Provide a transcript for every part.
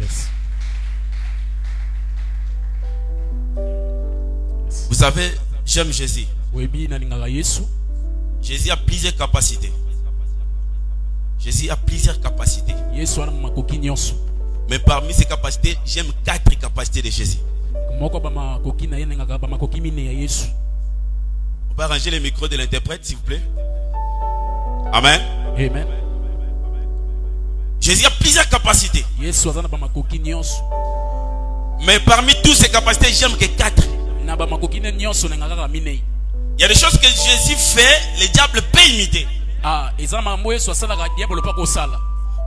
Yes. Vous savez, j'aime Jésus. Jésus a plusieurs capacités. Jésus a plusieurs capacités. Mais parmi ces capacités, j'aime 4 capacités de Jésus. On peut arranger le micro de l'interprète, s'il vous plaît. Amen. Amen. Jésus a plusieurs capacités. Mais parmi toutes ces capacités, j'aime que 4. Il y a des choses que Jésus fait, le diable peut imiter.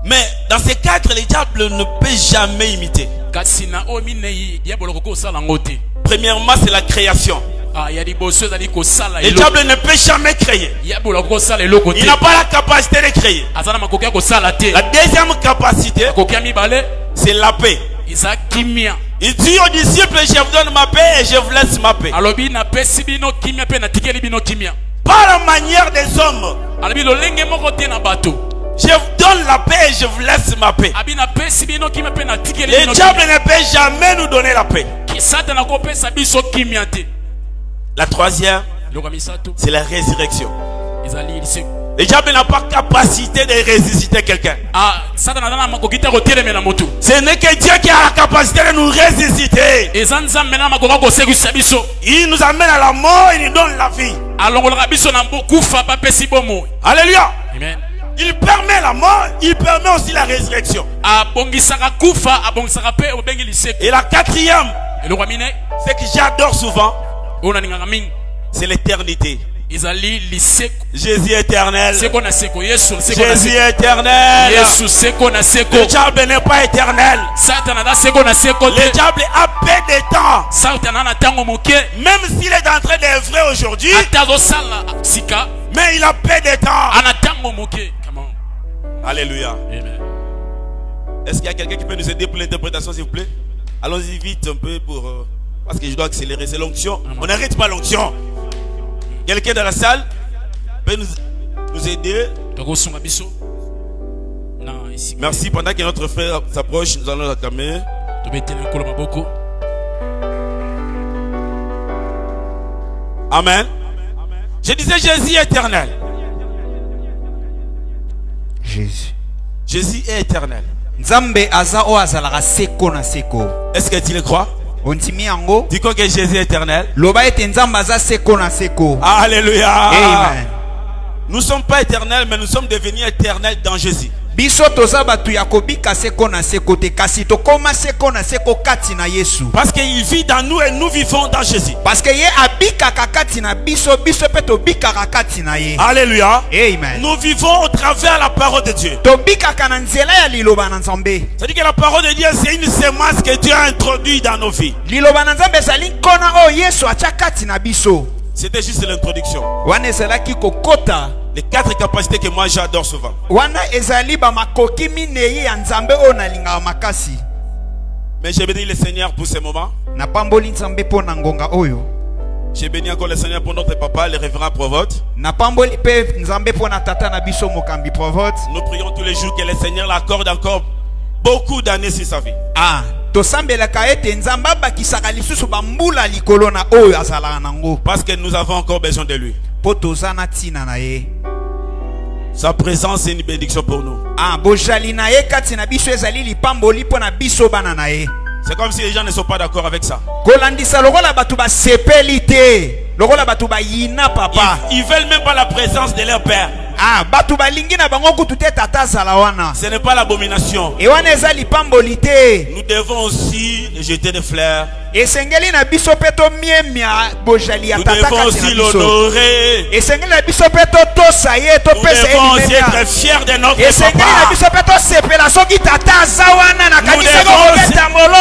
Mais dans ces 4, le diable ne peut jamais imiter. Premièrement, c'est la création. Le diable ne peut jamais créer. Il n'a pas la capacité de créer. La deuxième capacité, c'est la paix. Il dit aux disciples, je vous donne ma paix et je vous laisse ma paix. Pas la manière des hommes. Je vous donne la paix et je vous laisse ma paix. Le diable ne peut jamais nous donner la paix. La troisième, c'est la résurrection. Le diable n'a pas capacité de ressusciter quelqu'un. Ce n'est que Dieu qui a la capacité de nous ressusciter. Il nous amène à la mort, il nous donne la vie. Alléluia. Amen. Il permet la mort, il permet aussi la résurrection. Et la quatrième, c'est que j'adore souvent, c'est l'éternité. Jésus éternel. Jésus éternel. Le diable n'est pas éternel. Le diable a peu de temps. Même s'il est en train d'œuvrer aujourd'hui, mais il a peu de temps. Alléluia. Est-ce qu'il y a quelqu'un qui peut nous aider pour l'interprétation, s'il vous plaît? Allons-y vite un peu pour parce que je dois accélérer. C'est l'onction. On n'arrête pas l'onction. Quelqu'un dans la salle peut nous aider? Merci. Pendant que notre frère s'approche, nous allons l'acclamer. Amen. Je disais Jésus est éternel. Jésus est éternel. Est-ce que tu le crois? Dis quoi que Jésus est éternel. Alléluia. Amen. Nous ne sommes pas éternels, mais nous sommes devenus éternels dans Jésus. Parce qu'il vit dans nous et nous vivons dans Jésus. Alléluia. Amen. Nous vivons au travers de la parole de Dieu. C'est-à-dire que la parole de Dieu, c'est une semence que Dieu a introduite dans nos vies. C'était juste l'introduction. Les 4 capacités que moi j'adore souvent. Mais j'ai béni le Seigneur pour ce moment. J'ai béni encore le Seigneur pour notre papa, le révérend Provote. Nous prions tous les jours que le Seigneur l'accorde encore beaucoup d'années sur sa vie. Parce que nous avons encore besoin de lui. Sa présence est une bénédiction pour nous. C'est comme si les gens ne sont pas d'accord avec ça. Ils veulent même pas la présence de leur père. Ce n'est pas l'abomination. Nous devons aussi jeter des fleurs. Nous devons aussi l'honorer. Nous devons aussi être fiers de notre papa.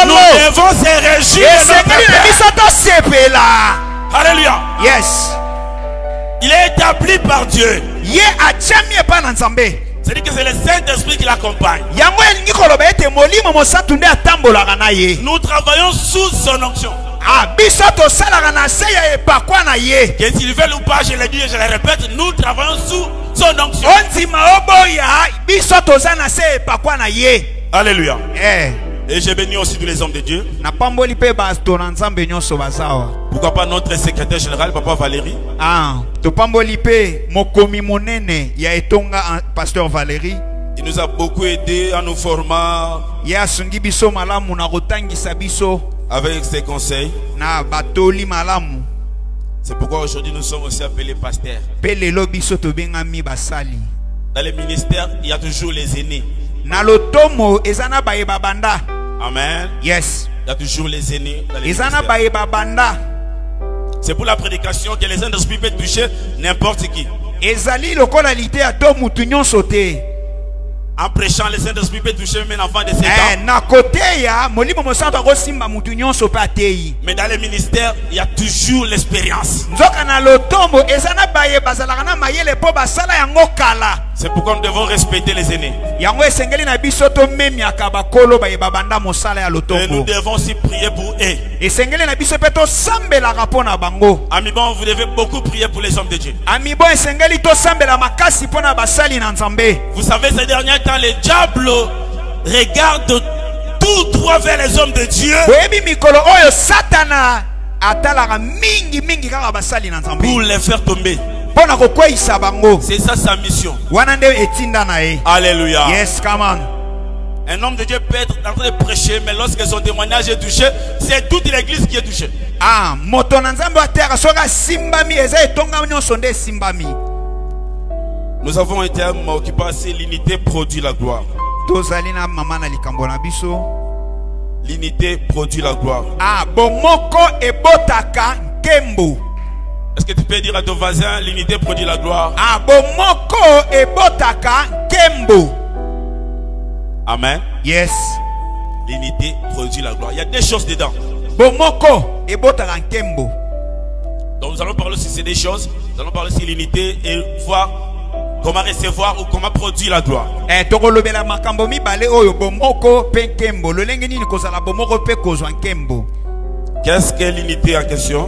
Nous devons se réjouir de notre père. Alléluia. Yes. Il est établi par Dieu. C'est-à-dire que c'est le Saint-Esprit qui l'accompagne. Nous travaillons sous son onction. Que s'ils veulent ou pas, je le dis et je le répète, nous travaillons sous son onction. Alléluia. Et j'ai béni aussi tous les hommes de Dieu. Na pamboli pe basto na nzambe nyonso bazawa. Pourquoi pas notre secrétaire général, Papa Valérie? Ah, to pamboli pe mokomi monene ya etonga pasteur Valérie. Il nous a beaucoup aidé à nous former. Ya sungi biso malamu na kotangisa biso avec ses conseils. Na batoli malamu. C'est pourquoi aujourd'hui nous sommes aussi appelés pasteurs. Pe lelo biso to bengami basali. Dans les ministères, il y a toujours les aînés. Na lotomo ezana baye babanda. Amen. Yes. Il y a toujours les aînés dans les ezana baye babanda. C'est pour la prédication que les Saint-Esprit peuvent toucher n'importe qui. Ezali lokola lité a to mutu nyonso te. En prêchant, les Saint-Esprit peut toucher même un enfant de 7 ans. Na côté ya molimo mosanto ko simba mutu nyonso pa tei. Mais dans les ministères, il y a toujours l'expérience. Nzoka na lotombo ezana baye bazalaka na mayele po basala yango kala. C'est pourquoi nous devons respecter les aînés. Yango esengeli na biso to memiaka bakolo baye babanda mosala ya lotombo. Et nous devons aussi prier pour eux. Esengeli na biso pe to sambela rapona bango. Ami bon, vous devez beaucoup prier pour les hommes de Dieu. Ami bon esengeli to sambela makasi pona basali na nzambe. Vous savez, ces derniers temps, les diables regardent tout droit vers les hommes de Dieu. Webi mikolo oyo satana atalaka mingi mingi kaka basali na nzambe. Pour les faire tomber. C'est ça sa mission. Alléluia. Yes, come on. Un homme de Dieu peut être en train de prêcher, mais lorsque son témoignage est touché, c'est toute l'église qui est touchée. Ah, nous avons un terme qui passe, l'unité produit la gloire. L'unité produit la gloire. Ah, bomoko e botaka kembo. Est-ce que tu peux dire à ton voisin, l'unité produit la gloire? Ah, bomoko e botaka kembo. Amen. Yes. L'unité produit la gloire. Il y a des choses dedans. Bomoko e botaka kembo. Donc nous allons parler aussi de ces choses. Nous allons parler sur l'unité et voir comment recevoir ou comment produire la gloire. Tokolobela makambo mibale oyo bomoko pe kembo. Lolenge nini kozala bomoko pe kozwa kembo. Qu'est-ce que l'unité en question?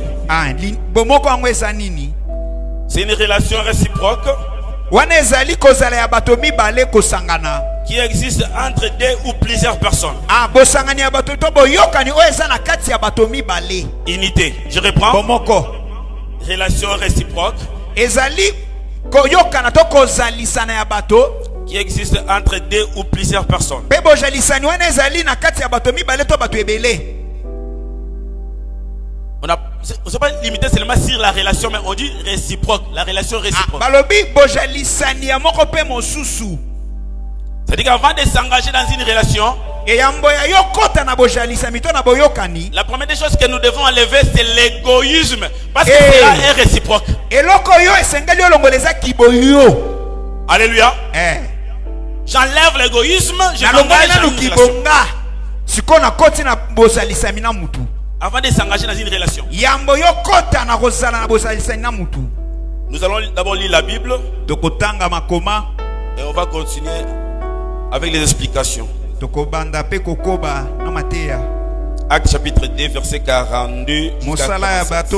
C'est une relation réciproque qui existe entre deux ou plusieurs personnes. Unité. Je reprends. Relation réciproque qui existe entre deux ou plusieurs personnes. C'est pas limité seulement sur la relation, mais on dit réciproque. La relation réciproque. C'est-à-dire qu'avant de s'engager dans une relation, la première des choses que nous devons enlever, c'est l'égoïsme. Parce que cela est réciproque. Alléluia. J'enlève l'égoïsme, je m'engage dans une relation. Avant de s'engager dans une relation, nous allons d'abord lire la Bible et on va continuer avec les explications. Acte chapitre 2 verset 42 jusqu'à 47.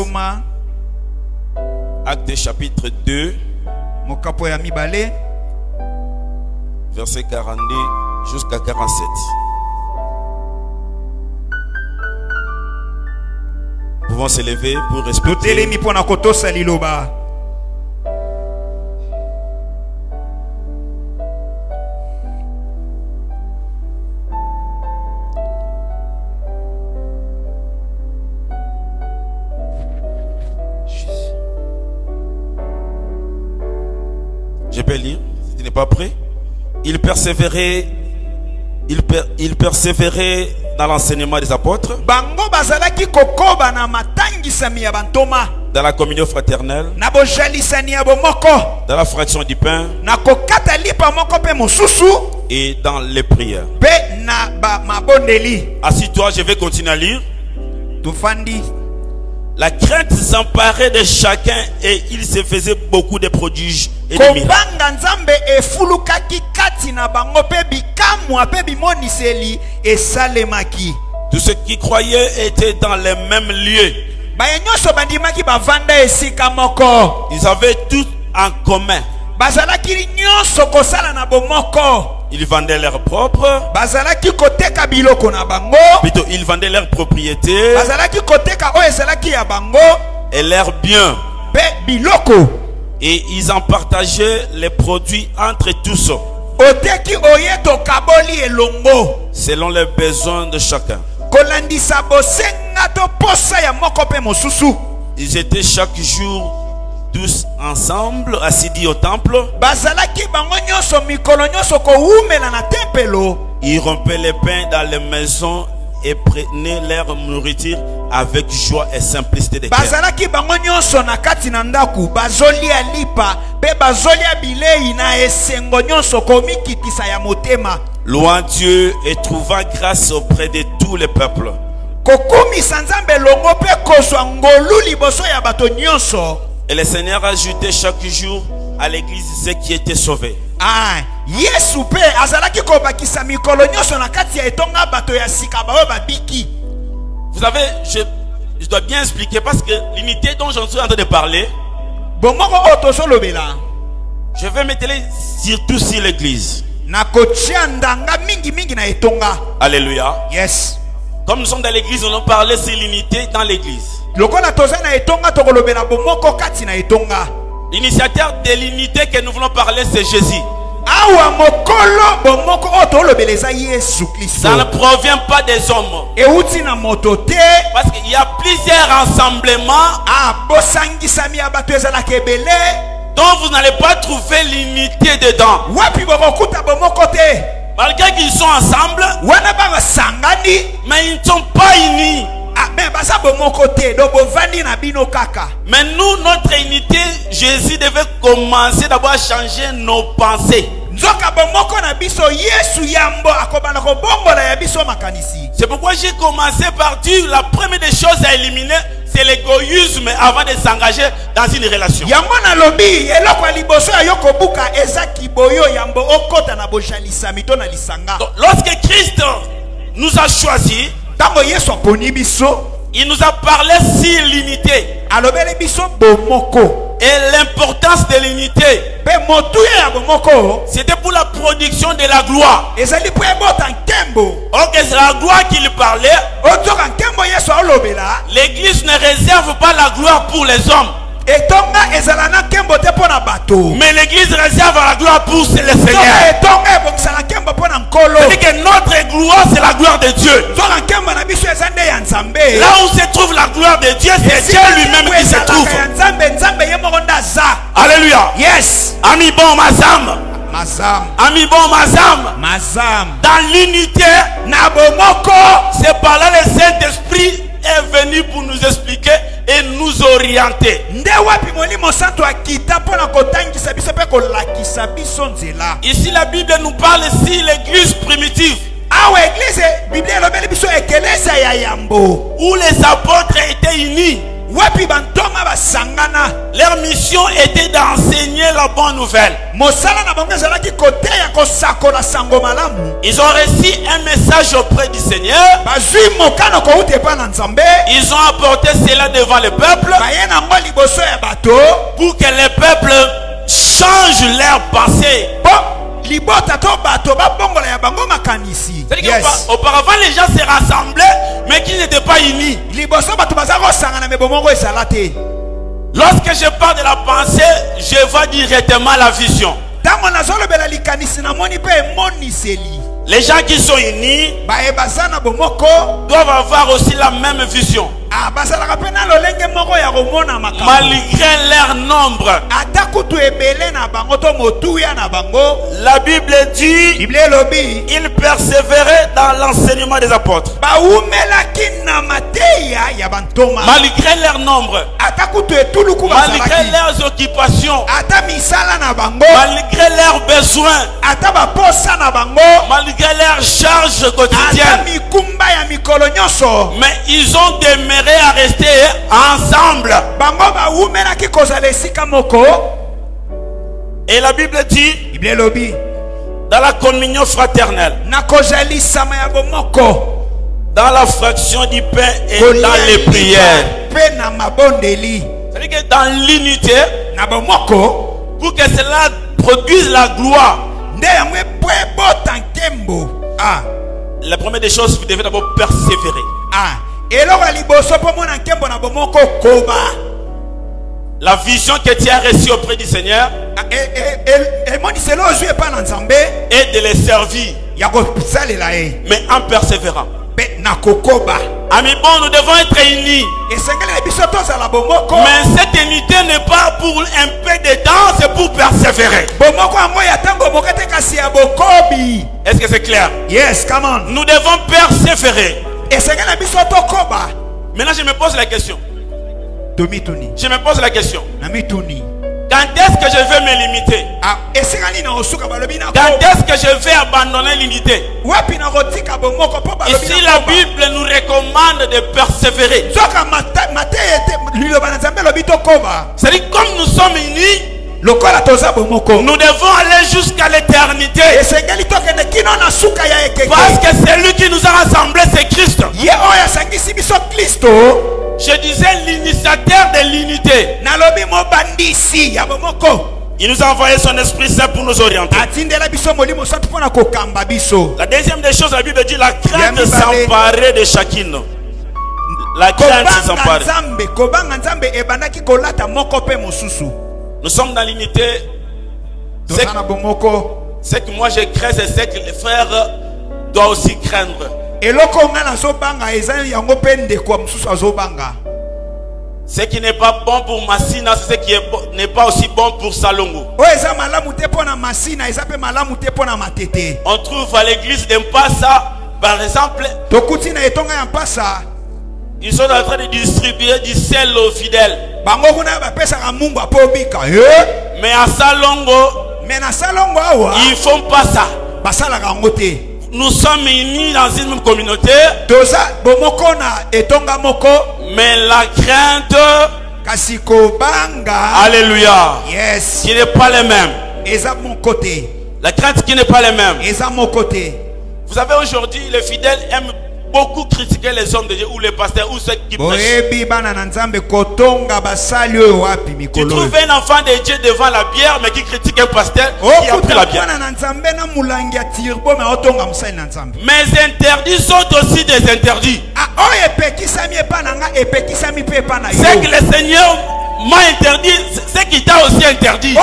Acte chapitre 2 verset 42 jusqu'à 47. Nous pouvons s'élever pour respecter. Je peux lire, si tu n'es pas prêt. Il persévérait dans l'enseignement des apôtres, dans la communion fraternelle, dans la fraction du pain et dans les prières. Assis-toi, je vais continuer à lire. La crainte s'emparait de chacun et il se faisait beaucoup de prodiges et de miracles. Tous ceux qui croyaient étaient dans les mêmes lieux. Ils avaient tout en commun. Ils vendaient leurs propres. bazalaki koteka biloko na bango, Plutôt, ils vendaient leurs propriétés bazalaki koteka oyo ezalaki ya bango et leurs biens. pe biloko. Et ils en partageaient les produits entre tous, Oteki oye tokaboli elongo selon les besoins de chacun. kolandisa bosenga to posa ya moko pe mosusu. Ils étaient chaque jour tous ensemble, assidus au temple. Bazalaki bango nyonso mikolo nyonso kowumela na tempelo. Ils rompaient les pains dans les maisons et prenaient leur nourriture avec joie et simplicité de cœur. Bazalaki bango nyonso na kati na ndaku bazolia lipa pe bazolia bilei na esengo nyonso komikitisa ya motema. Louant Dieu et trouvant grâce auprès de tous les peuples. Kokumisa Nzambe longo pe kozwa ngolu liboso ya bato nyonso. Et le Seigneur ajoutait chaque jour à l'église ceux qui étaient sauvés. Ah, Yesu pe azalaki kobakisa mikolo nyonso na kati ya etonga bato ya sika baoyo babiki. Vous savez, je dois bien expliquer parce que l'unité dont j'en suis en train de parler, Bomoko otoso lobela. je vais m'étaler surtout sur l'église. Na kotia ndanga mingi mingi na etonga. Alléluia. Yes. Comme nous sommes dans l'église, nous allons parler sur l'unité dans l'église. Lokola toza na etonga tokolobela bomoko kati na etonga. L'initiateur de l'unité que nous voulons parler, c'est Jésus. Awa mokolo bomoko otolobeleza Yesu Kristo. Ça ne provient pas des hommes. Euti na motote. Parce qu'il y a plusieurs rassemblements Bosangisami ya bato ezalaka ebele. dont vous n'allez pas trouver l'unité dedans. Wapi bokokuta bomoko te. Malgré qu'ils sont ensemble, Wana ba sangani. mais ils ne sont pas unis. Ah, mais basa bomoko te. Do bovandi na bino kaka. Mais nous, notre unité, Jésus devait commencer d'abord à changer nos pensées. Nzoka bomoko na biso Yesu yambo akobana ko bombola ya biso makanisi. C'est pourquoi j'ai commencé par dire la première des choses à éliminer, c'est l'égoïsme avant de s'engager dans une relation. Yambo na lobi eloko liboso ya yoko buka eza kiboyo yambo okota na boshalisa mito na lisanga. Donc, lorsque Christ nous a choisis, Tango Yesu aponi biso, il nous a parlé sur l'unité alobele biso bomoko. et l'importance de l'unité. Pe motuya ya bomoko C'était pour la production de la gloire. ezali po ebota nkembo. Or que c'est la gloire qu'il parlait. Ozoka nkembo Yesu alobela. L'église ne réserve pas la gloire pour les hommes, Etonga ezala na nkembo te pona bato. mais l'église réserve la gloire pour le Zoka Seigneur. etonga ebongisala nkembo pona nkolo. C'est que notre gloire, c'est la gloire de Dieu. Zoka nkembo na biso eza nde ya Nzambe. Là où se trouve la gloire de Dieu, c'est Dieu lui-même qui se trouve. Nzambe ye moko ndaza. Alléluia. Yes. Ami bon, Mazam. Mazam. Ami bon, Mazam. Mazam. Dans l'unité, Na bomoko. c'est par là le Saint-Esprit est venu pour nous expliquer et nous orienter. Nde wapi molimo santo akita pona kotangisa biso pe kolakisa biso nzela. Ici, la Bible nous parle si l'église primitive, Awa église Bible elobeli biso ekelesa ya yambo. où les apôtres étaient unis. Wapi bantoma basangana. Leur mission était d'enseigner la bonne nouvelle. Mosala na bango ezalaki koteya kosakola sango malamu. Ils ont reçu un message auprès du Seigneur. Bazwi mokano kouta epa na Nzambe. Ils ont apporté cela devant le peuple Baye nango liboso ya bato. pour que le peuple change leur pensée. Po libota to bato babongola ya bango makanisi. C'est-à-dire Yes. qu'auparavant, les gens se rassemblaient, mais qui n'étaient pas unis. Liboso bato baza kosangana me bomongo ezala te. Lorsque je parle de la pensée, je vois directement la vision. Tango nazolobela likanisi na moni pe emoniseli. Les gens qui sont unis Baye bazana bomoko. doivent avoir aussi la même vision. Ah, bazalaka pe na lolenge moko ya komona makambo. Malgré leur nombre. Ata kutu ebele na bango to motuya na bango. La Bible dit, Bible elobi ils persévéraient dans l'enseignement des apôtres. baumelaki na mateya ya bantoma. Malgré leur nombre. Ata kutu etuluku Malgré bazalaki. leurs occupations. Ata misala na bango. Malgré leurs besoins. Ata baposa na bango. Malgré leurs charges Ata quotidiennes. mikumba ya mikolo nyonso. Mais ils ont demeuré à rester ensemble. Bango baumelaki kozala esika moko. Et la Bible dit, Bible elobi dans la communion fraternelle, na kozalisama ya bomoko. dans la fraction du pain et dans les prières. Pe na mabondeli. C'est-à-dire que dans l'unité, Na bomoko. pour que cela produise la gloire, Nde Ah. La première des choses, vous devez d'abord persévérer. Ah. La vision que tu as reçue auprès du Seigneur est de les servir, mais en persévérant. Amis, bon, nous devons être unis. Mais cette unité n'est pas pour un peu de temps, c'est pour persévérer. Est-ce que c'est clair? Yes, come on. Nous devons persévérer. Maintenant, je me pose la question. Je me pose la question. Quand est-ce que je vais me limiter? Quand est-ce que je vais abandonner l'unité? Ici, la Bible nous recommande de persévérer. C'est-à-dire, comme nous sommes unis, nous devons aller jusqu'à l'éternité. Parce que c'est lui qui nous a rassemblés, c'est Christ. Je disais l'initiateur de l'unité. Il nous a envoyé son Esprit Saint pour nous orienter. La deuxième des choses, la Bible dit la crainte de s'emparer de chacune. La crainte de s'emparer. Nous sommes dans l'unité. Ce que moi je crains, c'est ce que les frères doivent aussi craindre. Ce qui n'est pas bon pour Massina, c'est ce qui n'est pas aussi bon pour Salongo. On trouve à l'église d'Mpassa, par exemple, ils sont en train de distribuer du sel aux fidèles. Mais à Salongo, ils font pas ça. Nous sommes unis dans une même communauté. Mais la crainte, alléluia, yes, qui n'est pas les mêmes. La crainte qui n'est pas les mêmes. Vous savez, aujourd'hui, les fidèles aiment beaucoup critiquer les hommes de Dieu ou les pasteurs ou ceux qui prêchent. Tu trouves un enfant de Dieu devant la bière mais qui critique un pasteur qui a pris la bière. Mais interdits sont aussi des interdits. C'est que le Seigneur m'a interdit, c'est qui t'a aussi interdit.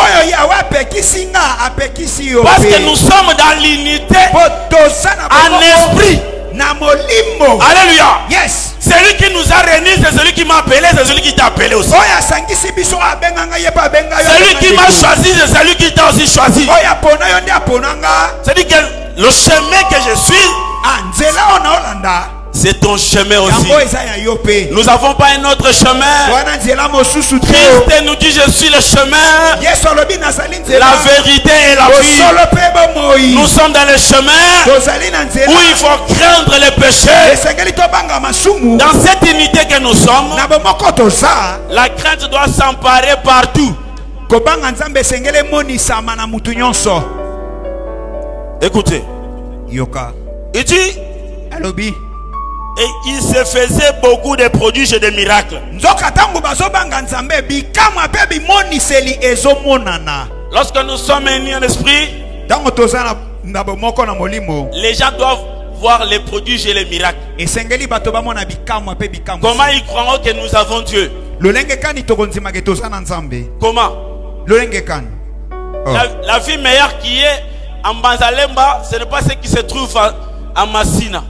Parce que nous sommes dans l'unité en esprit. Alléluia. Yes. Celui qui nous a réunis, c'est celui qui m'a appelé, c'est celui qui t'a appelé aussi. Celui qui m'a choisi, c'est celui qui t'a aussi choisi. C'est-à-dire que le chemin que je suis, c'est ton chemin aussi. Nous n'avons pas un autre chemin. Christ nous dit je suis le chemin, la vérité et la vie. Nous sommes dans le chemin où il faut craindre les péchés. Dans cette unité que nous sommes, la crainte doit s'emparer partout. Écoutez, il dit, et il se faisait beaucoup de prodiges et de miracles. Lorsque nous sommes unis en esprit, les gens doivent voir les prodiges et les miracles. Comment ils croiront que nous avons Dieu? Comment? La vie meilleure qui est en Banzalemba, ce n'est pas ce qui se trouve à Massina.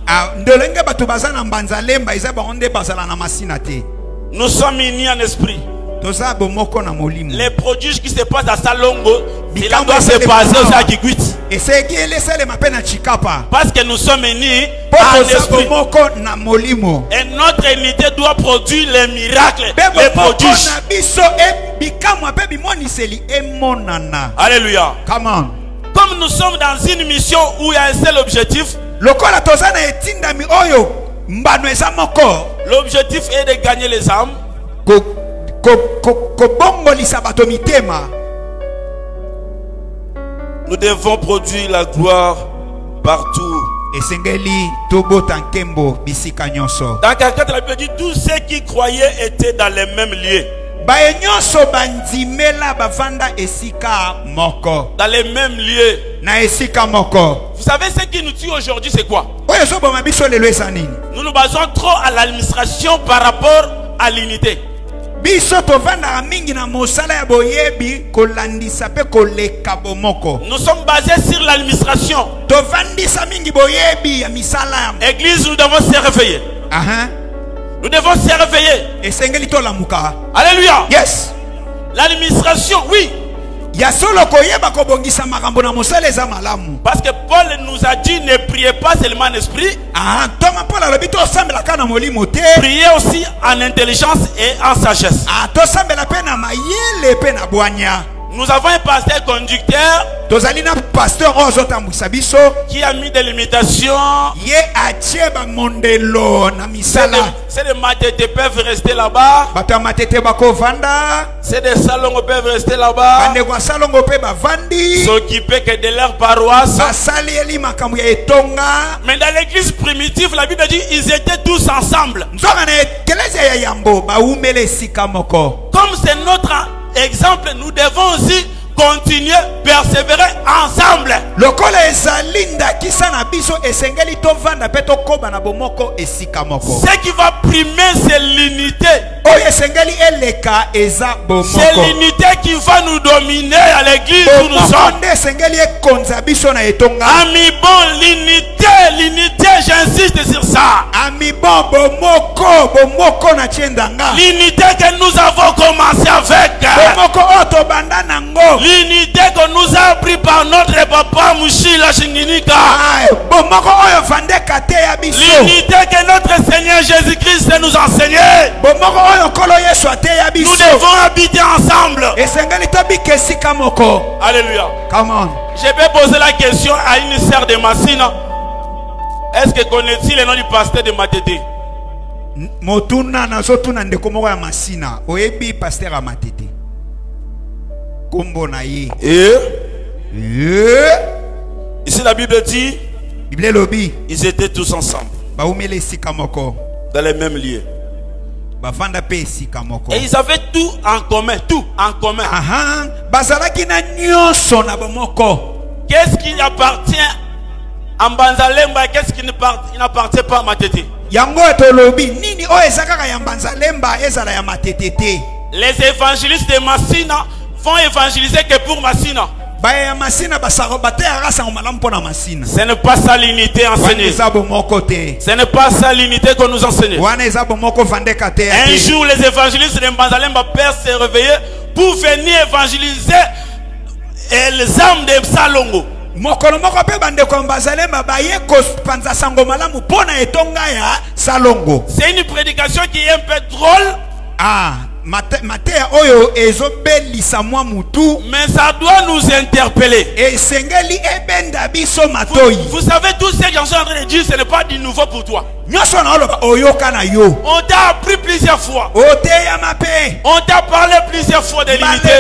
Nous sommes unis en esprit. Les prodiges qui se passent à Salongo, cela doit se passer aussi à Kigwiti. Parce que nous sommes unis en esprit. Et notre unité doit produire les miracles, les prodiges. Alléluia. Comme nous sommes dans une mission où il y a un seul objectif, l'objectif est de gagner les âmes. Nous devons produire la gloire partout. Dans quelqu'un de la Bible dit tous ceux qui croyaient étaient dans les mêmes lieux. Dans les mêmes lieux. na esika moko. Vous savez ce qui nous tue aujourd'hui, c'est quoi? Oyo so boma biso lelo esanini. Nous nous basons trop à l'administration par rapport à l'unité. Biso tovanda mingi na mosala ya boyebi kolandisa pe koleka bomoko. Nous sommes basés sur l'administration. Tovandisa mingi boyebi ya misala. Église, nous devons se réveiller. Nous devons se réveiller. Esengeli to lamuka. Alléluia. Yes. L'administration, oui. Ya solo koyeba kobongisa makambo na mosala eza malamu. Parce que Paul nous a dit ne priez pas seulement en esprit. Toma Paul alobi to sambela kana molimo te. Priez aussi en intelligence et en sagesse. To sambela pe na mayele pe na bwanya. Nous avons un pasteur conducteur tozali na pasteur ozotambwisa biso qui a mis des limitations. Ye atie ba mondelo na misala. C'est des matete peuvent rester là-bas. Bato matete bako vanda. C'est des salons peuvent rester là-bas. Bande kwa salongo pe bavandi. S'occuper que de leur paroisse. Basali eli makambo ya etonga. Mais dans l'église primitive, la Bible dit ils étaient tous ensemble. Nzonga na ekelezia ya yambo baumele sika moko. Comme c'est notre exemple, nous devons aussi continuer, persévérer ensemble. Lokola esalinda kisana biso esengeli to vanda peto koba na bomoko esika moko. Ce qui va primer c'est l'unité. Oyo esengeli eleka eza bomoko. C'est l'unité qui va nous dominer à l'église où nous sommes. Esengeli ekonza biso na etonga. Ami bon, l'unité, j'insiste sur ça. Ami bon, bomoko na tiendanga. L'unité que nous avons commencé avec. Bomoko oto banda nango. L'unité que nous a appris par notre papa Mushila Shinginika. L'unité que notre Seigneur Jésus-Christ nous a enseigné. Nous devons habiter ensemble. Alléluia. Come on. Je vais poser la question à une sœur de Massina. Est-ce que connaît-il le nom du pasteur de Matete? Motuna na sotuna ndeko moko ya Masina. Oyebi pasteur a Matete. Ici la Bible dit ils étaient tous ensemble dans les mêmes lieux et ils avaient tout en commun. Qu'est-ce qui appartient à Mbanzalemba? Qu'est-ce qui n'appartient pas à Matete? Les évangélistes de Massina vont évangéliser que pour Massina. Ce n'est pas ça l'unité enseignée. Ce n'est pas ça l'unité qu'on nous enseigne. Un jour, les évangélistes de Mbanzalemba peuvent se réveiller pour venir évangéliser les âmes de Salongo. C'est une prédication qui est un peu drôle. Mais ça doit nous interpeller. Vous savez, tout ce que j'en suis en train de dire, ce n'est pas du nouveau pour toi. On t'a appris plusieurs fois. On t'a parlé plusieurs fois de l'unité.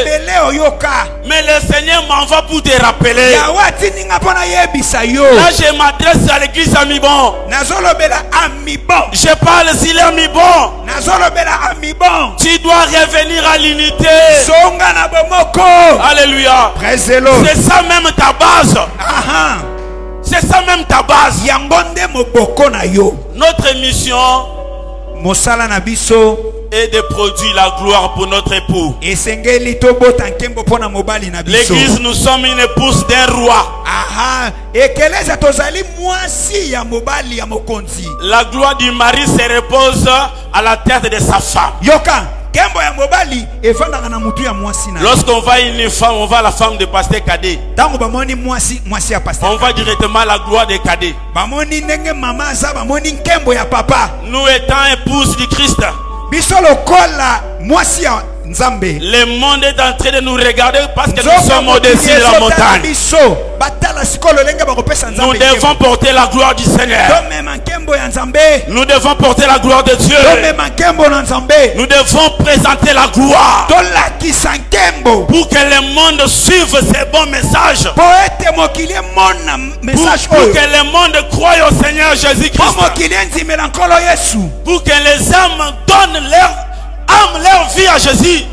Mais le Seigneur m'envoie pour te rappeler. Là, je m'adresse à l'église Amibon. Je parle s'il est Amibon. Tu dois revenir à l'unité. Alléluia. C'est ça même ta base. C'est ça même ta base. Notre mission est de produire la gloire pour notre époux. L'église, nous sommes une épouse d'un roi. La gloire du mari se repose à la tête de sa femme. Lorsqu'on va à une femme, on va à la femme de pasteur Cadet. On va directement à la gloire de Cadet. Nous étant épouses du Christ, le monde est en train de nous regarder parce que nous sommes au-dessus de la montagne. Nous devons porter la gloire du Seigneur. Nous devons porter la gloire de Dieu. Nous devons présenter la gloire pour que le monde suive ces bons messages. Pour que le monde croie au Seigneur Jésus-Christ. Pour que les âmes donnent leur âme leur vie à Jésus.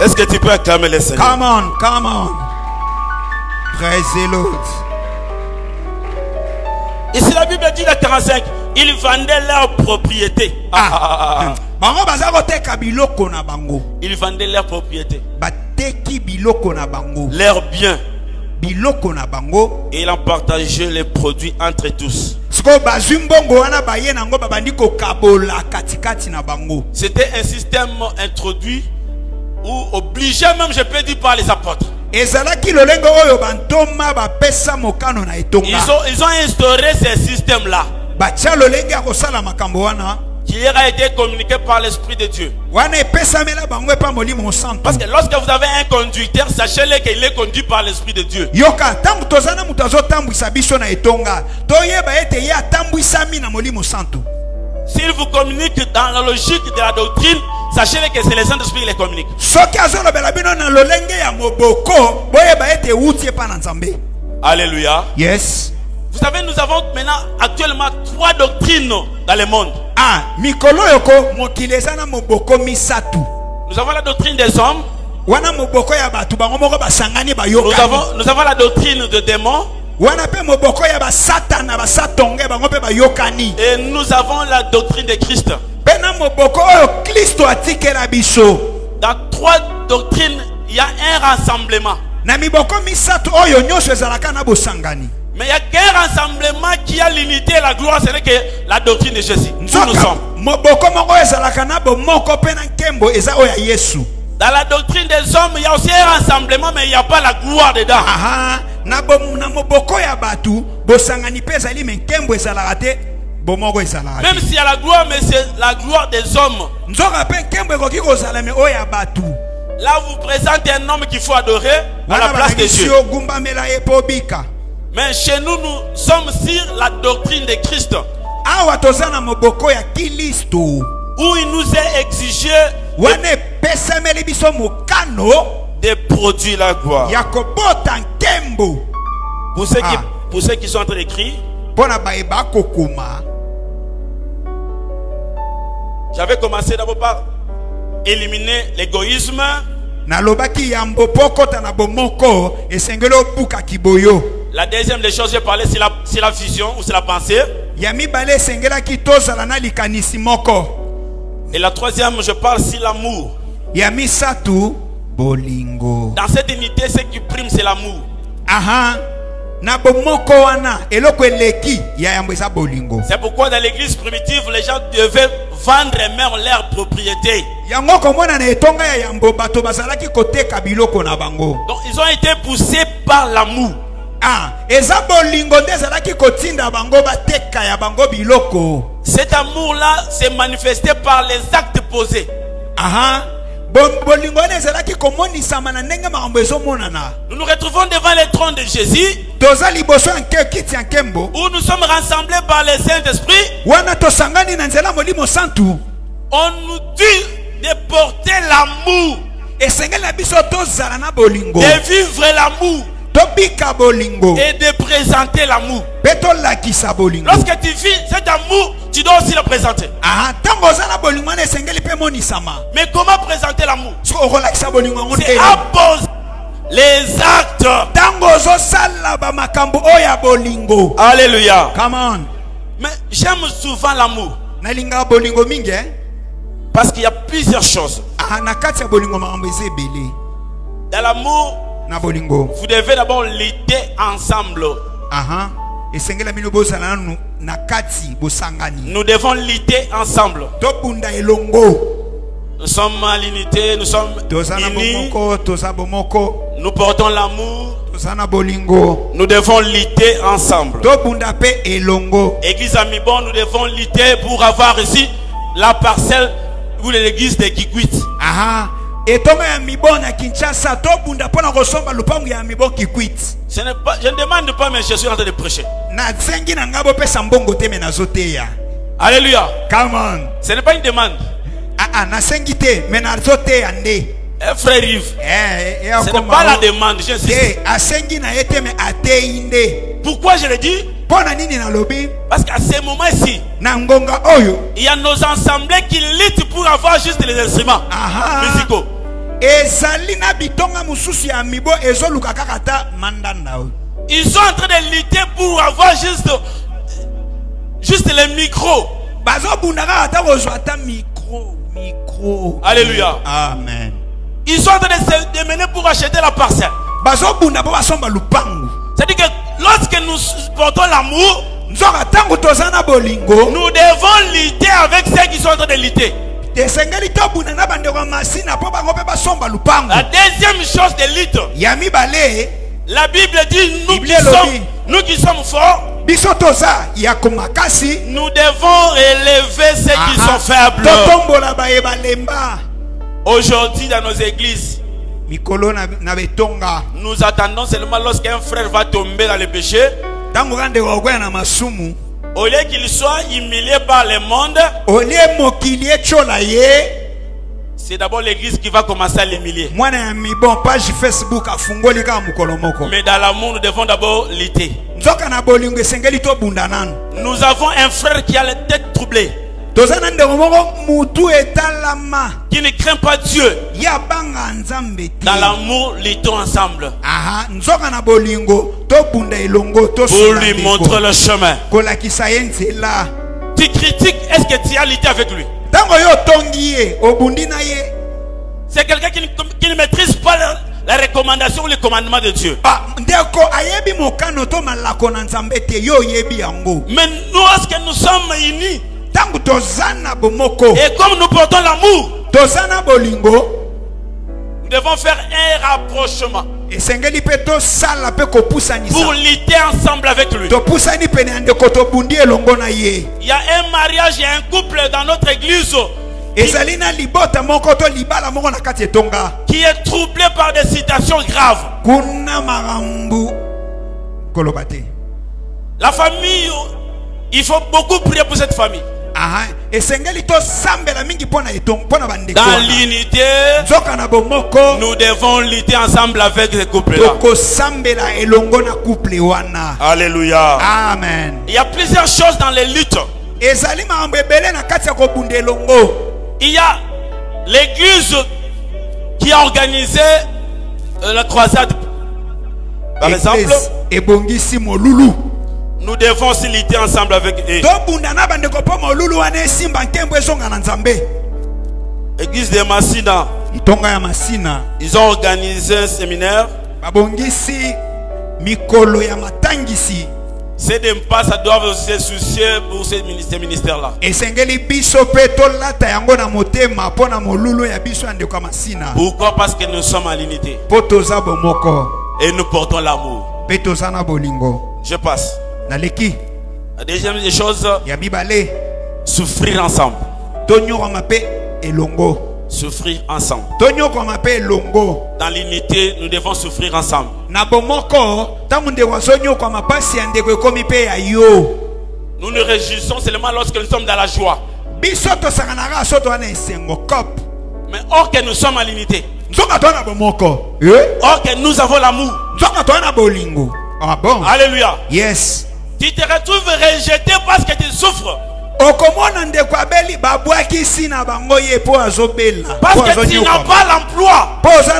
Est-ce que tu peux acclamer le Seigneur? Come on, come on. Praise the Lord. Ici la Bible dit dans 45, ils vendaient leur propriété. Ils vendaient leur propriété, leurs biens, et ils en partageaient les produits entre tous. C'était un système introduit ou obligé même, je peux dire, par les apôtres. Ils ont instauré ces systèmes-là qui leur a été communiqué par l'Esprit de Dieu. Parce que lorsque vous avez un conducteur, sachez-le qu'il est conduit par l'Esprit de Dieu. S'il vous communique dans la logique de la doctrine, sachez-le que c'est le Saint-Esprit qui les communique. Alléluia. Yes. Vous savez, nous avons maintenant actuellement 3 doctrines dans le monde. Nous avons la doctrine des hommes. Nous avons la doctrine des démons. Et nous avons la doctrine de Christ. Dans 3 doctrines, il y a un rassemblement. Mais il n'y a qu'un rassemblement qui a l'unité et la gloire, ce n'est que la doctrine de Jésus. Nous sommes. Dans la doctrine des hommes, il y a aussi un rassemblement, mais il n'y a pas la gloire dedans. Même s'il y a la gloire, mais c'est la gloire des hommes. Là, vous présentez un homme qu'il faut adorer à la place de Dieu. Mais chez nous, nous sommes sur la doctrine de Christ, où il nous est exigé de produire la gloire. Pour ceux qui sont en train d'écrire, j'avais commencé d'abord par éliminer l'égoïsme. La deuxième des choses, j'ai parlé, c'est la vision ou c'est la pensée. Et la troisième, je parle, c'est l'amour. Dans cette unité, ce qui prime, c'est l'amour. C'est pourquoi dans l'église primitive, les gens devaient vendre même leur propriété. Donc ils ont été poussés par l'amour. Cet amour-là s'est manifesté par les actes posés. Nous nous retrouvons devant le trône de Jésus, où nous sommes rassemblés par le Saint-Esprit. On nous dit de porter l'amour, de vivre l'amour et de présenter l'amour. Lorsque tu vis cet amour, tu dois aussi le présenter. Mais comment présenter l'amour? C'est à pose les actes. Alléluia. Come on. Mais j'aime souvent l'amour, parce qu'il y a plusieurs choses. Dans l'amour, vous devez d'abord lutter ensemble. Nous devons lutter ensemble. Nous sommes à l'unité, nous sommes unis. Nous portons l'amour. Nous devons lutter ensemble. Église Amibon, nous devons lutter pour avoir ici la parcelle ou l'église de Kikwit. Je ne demande pas, mais je suis en train de prêcher. Alléluia. Come on. Ce n'est pas une demande. Frère Yves, ce n'est pas la demande, j'insiste. Pourquoi je le dis? Parce qu'à ces moments-ci, il y a nos assemblées qui luttent pour avoir juste les instruments musicaux. Ils sont en train de lutter pour avoir juste les micros. Alléluia. Amen. Ils sont en train de se démener pour acheter la parcelle. C'est-à-dire que lorsque nous portons l'amour, nous devons lutter avec ceux qui sont en train de lutter. La deuxième chose de lutte, la Bible dit nous qui sommes forts, nous devons élever ceux qui sont faibles. Aujourd'hui dans nos églises, nous attendons seulement lorsqu'un frère va tomber dans le péché, au lieu qu'il soit humilié par le monde, c'est d'abord l'église qui va commencer à l'humilier. Mais dans l'amour, nous devons d'abord lutter. Nous avons un frère qui a la tête troublée, qui ne craint pas Dieu. Dans l'amour, luttons ensemble pour lui montrer le chemin. Tu critiques, est-ce que tu as lutté avec lui? C'est quelqu'un qui ne maîtrise pas la recommandation ou les commandements de Dieu. Mais nous, est-ce que nous sommes unis? Et comme nous portons l'amour, nous devons faire un rapprochement pour lutter ensemble avec lui. Il y a un mariage, il y a un couple dans notre église qui est troublé par des situations graves. La famille, il faut beaucoup prier pour cette famille. Dans l'unité, nous devons lutter ensemble avec ces couples-là. Alléluia. Amen. Il y a plusieurs choses dans les luttes. Il y a l'église qui a organisé la croisade. Par exemple, nous devons aussi lutter ensemble avec eux. Église de Massina, ils ont organisé un séminaire. Ces pas doivent se soucier pour ces ministères-là. Pourquoi? Parce que nous sommes à l'unité et nous portons l'amour. Je passe. La deuxième des choses, souffrir ensemble. Souffrir ensemble. Dans l'unité, nous devons souffrir ensemble. Nous nous réjouissons seulement lorsque nous sommes dans la joie. Mais or que nous sommes à l'unité, or que nous avons l'amour. Ah bon? Alléluia. Yes. Tu te retrouves rejeté parce que tu souffres. Parce que tu n'as pas l'emploi. Parce que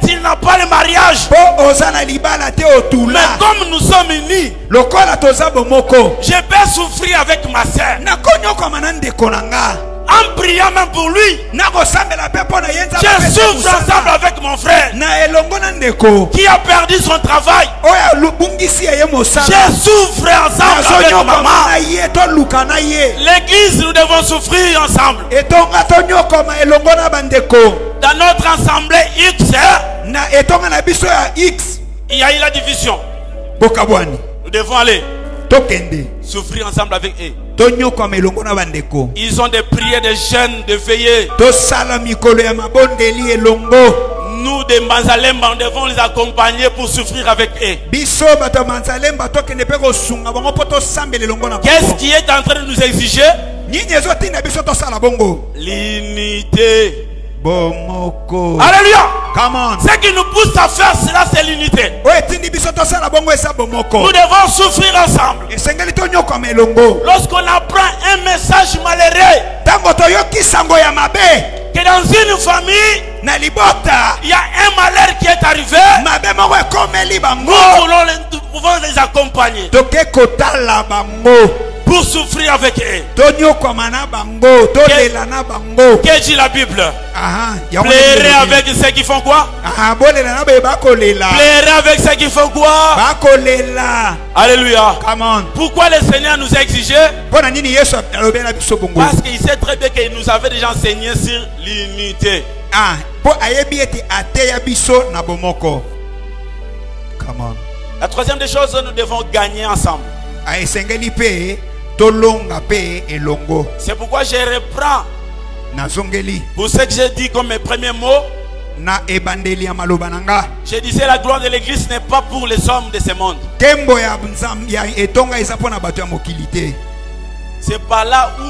tu n'as pas le mariage. Mais comme nous sommes unis, je peux souffrir avec ma sœur. En priant même pour lui, je souffre ensemble avec mon frère qui a perdu son travail. Je souffre ensemble avec maman. L'église, nous devons souffrir ensemble. Dans notre assemblée X, il y a eu la division. Nous devons aller souffrir ensemble avec eux. Ils ont des prières, des jeûnes, des veillées. Nous, des Manzalemba, nous devons les accompagner pour souffrir avec eux. Qu'est-ce qui est en train de nous exiger? L'unité. Bomoko. Alléluia. Come on. Ce qui nous pousse à faire cela, c'est l'unité. Nous devons souffrir ensemble. Lorsqu'on apprend un message malheureux, que dans une famille, il y a un malheur qui est arrivé, nous pouvons les accompagner pour souffrir avec eux. Que dit la Bible? Plairez avec ceux qui font quoi? Plairez avec ceux qui font quoi? Alléluia. Pourquoi le Seigneur nous a exigé? Parce qu'il sait très bien qu'il nous avait déjà enseigné sur l'unité. La troisième des choses, nous devons gagner ensemble. C'est pourquoi je reprends pour ce que j'ai dit comme mes premiers mots. Je disais la gloire de l'église n'est pas pour les hommes de ce monde. C'est par là où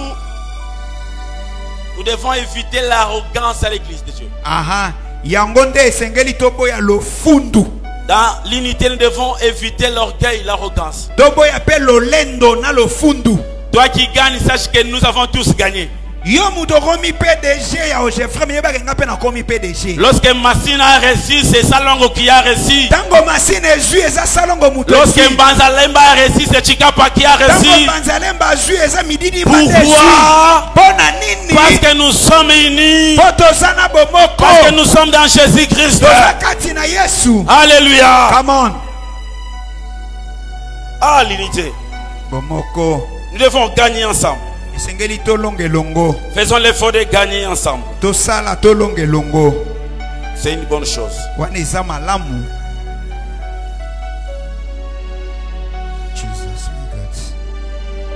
nous devons éviter l'arrogance à l'église de Dieu. Dans l'unité, nous devons éviter l'orgueil, l'arrogance. Toi qui gagnes, sache que nous avons tous gagné. Lorsque Massine a reçu, c'est Salongo qui a reçu. Lorsque Banzalemba a reçu, c'est Chikapa qui a reçu. Pourquoi? Parce que nous sommes unis. Parce que nous sommes dans Jésus-Christ. Alléluia. Ah, l'unité. Nous devons gagner ensemble. Faisons l'effort de gagner ensemble. C'est une bonne chose.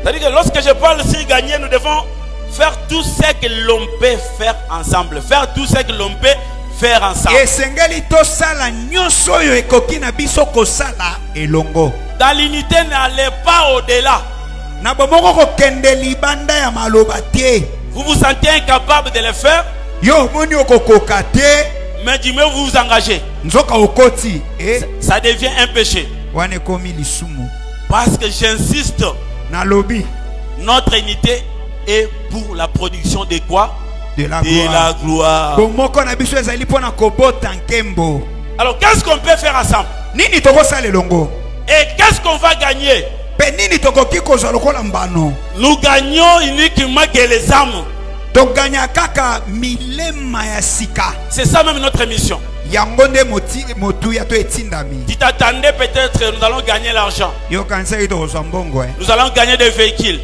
C'est-à-dire que lorsque je parle de gagner, nous devons faire tout ce que l'on peut faire ensemble. Faire tout ce que l'on peut faire ensemble. Dans l'unité, n'allez pas au-delà. Vous vous sentez incapable de le faire, mais du moins vous vous engagez. Ça devient un péché. Parce que j'insiste, notre unité est pour la production de quoi? De la gloire. Alors qu'est-ce qu'on peut faire ensemble? Et qu'est-ce qu'on va gagner? Nous gagnons uniquement que les âmes. C'est ça même notre mission. Tu t'attendais peut-être que nous allons gagner l'argent. Nous allons gagner des véhicules.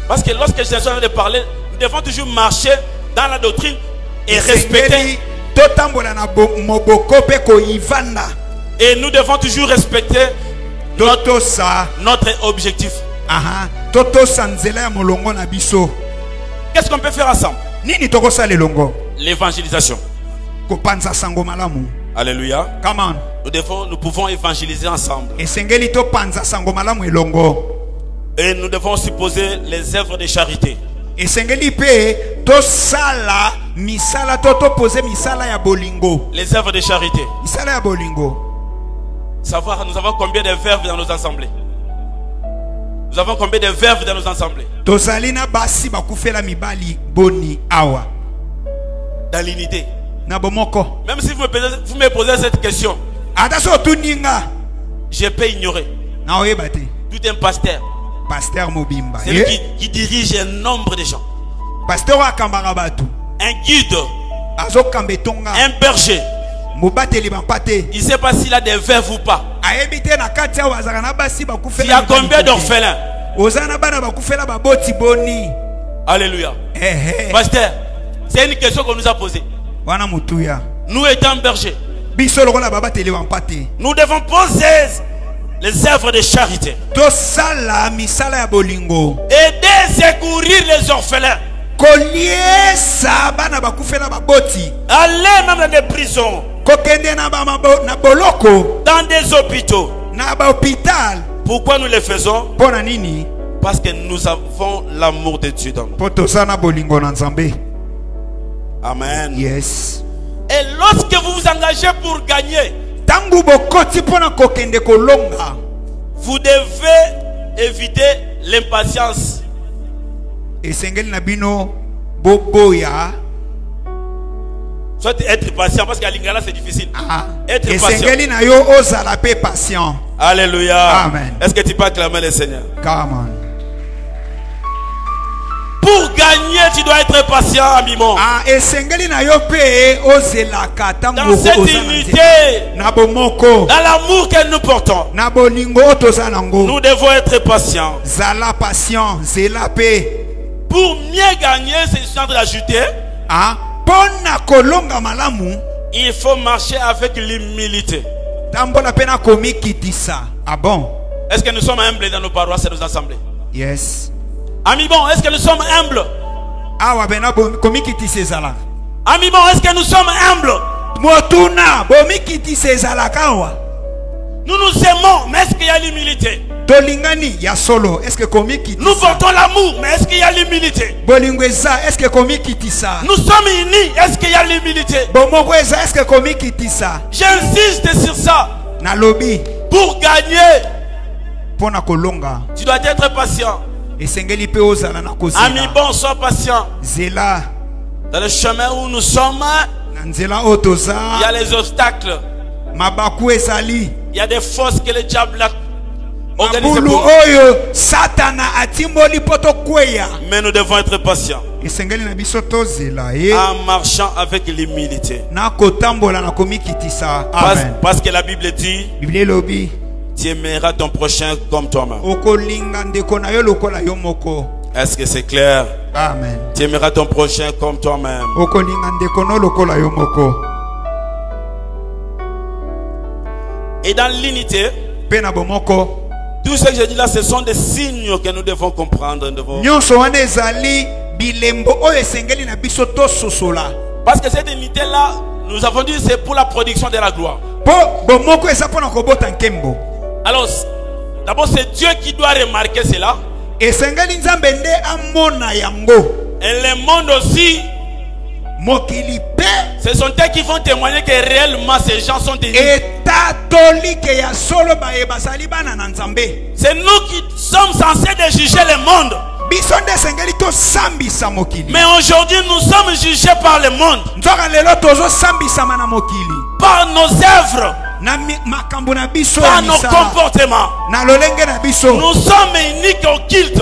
Parce que lorsque je suis en train de parler, nous devons toujours marcher dans la doctrine et respecter. Et nous devons toujours respecter notre objectif. Qu'est-ce qu'on peut faire ensemble? L'évangélisation. Alléluia. Nous pouvons évangéliser ensemble. Et nous devons aussi poser les œuvres de charité. Les œuvres de charité. Savoir, nous avons combien de verbes dans nos assemblées? Nous avons combien de verbes dans nos assemblées? Dans l'unité. Même si vous me posez cette question, je peux ignorer. Tout un pasteur. C'est lui qui dirige un nombre de gens. Un guide. Un berger. Il ne sait pas s'il a des veuves ou pas. Il y a combien d'orphelins? Alléluia. Pasteur, c'est une question qu'on nous a posée. Nous étant bergers, nous devons poser les œuvres de charité. Aider, secourir les orphelins. Aller même dans des prisons, dans des hôpitaux. Pourquoi nous le faisons? Parce que nous avons l'amour de Dieu dans nous. Amen. Yes. Et lorsque vous vous engagez pour gagner, Tangu bokoti pona kokende kolonga. vous devez éviter l'impatience. Esengeli na bino boboya. Soit être patient, parce qu'à Lingala c'est difficile. Être patient. Esengeli na yo ozala pe patient. Alléluia. Amen. Est-ce que tu peux acclamer le Seigneur? Come on. Pour gagner, tu dois être patient, amimon. Esengeli na yo pe ozelaka tangu Dans cette unité, na bomoko. dans l'amour que nous portons, Na bolingo tozanango. nous devons être patients. Zala patient, zela pe. Pour mieux gagner, c'est une sorte d'ajouter. Pona kolonga malamu. Il faut marcher avec l'humilité. Tambola pena komikitisa. Ah bon? Est-ce que nous sommes humbles dans nos paroisses et nos assemblées? Yes. Amis bon, est-ce que nous sommes humbles? Awa bena komikitisa ezala. Amis bon, est-ce que nous sommes humbles? Motuna bomikitisa ezala kawa. Nous nous aimons, mais est-ce qu'il y a l'humilité? Tolingani ya solo. Est-ce que komikitisa? Nous portons l'amour, mais est-ce qu'il y a l'humilité? Bolingweza, est-ce que komikitisa? Nous sommes unis, est-ce qu'il y a l'humilité? Bomogweza, est-ce que komikitisa? J'insiste sur ça. Na lobby. Pour gagner, Pona kolonga. tu dois être patient. Esengeli pe ozala na kozela. Ami bon, sois patient. Zela. Dans le chemin où nous sommes, Na nzela otoza. il y a les obstacles. Mabaku ezali. Il y a des forces que le diable a organisées Mabulu pour nous. oyo satana atimboli poto kweya. Mais nous devons être patients Esengeli na biso tozela en marchant avec l'humilité. na kotambola na komikitisa. Amen. Parce que la Bible dit, Biblia lobi tu aimeras ton prochain comme toi-même. okolinga ndeko na yo lokola yo moko. Est-ce que c'est clair? Amen. Tu aimeras ton prochain comme toi-même. Okolinga ndeko no lokola yo moko. Et dans l'unité, Pe na bomoko. tout ce que je dis là, ce sont des signes que nous devons comprendre. Nous devons... Nyonso wana ezali bilembo oyo esengeli na biso tososola. Parce que cette unité-là, nous avons dit, c'est pour la production de la gloire. Po bomoko eza pona kobota nkembo. Alors, d'abord, c'est Dieu qui doit remarquer cela. Esengeli nzambe nde amona yango. Et le monde aussi, Mokili pe ce sont eux qui vont témoigner que réellement ces gens sont unis. etatolike ya solo baye basali bana na nzambe. C'est nous qui sommes censés de juger le monde. Biso nde esengeli tosambisa mokili. Mais aujourd'hui, nous sommes jugés par le monde. Nzoka lelo tozosambisama na mokili. Par nos œuvres, Na makambo na biso par ya nos misala. comportements. Na lolenge na biso. Nous sommes uniques au culte.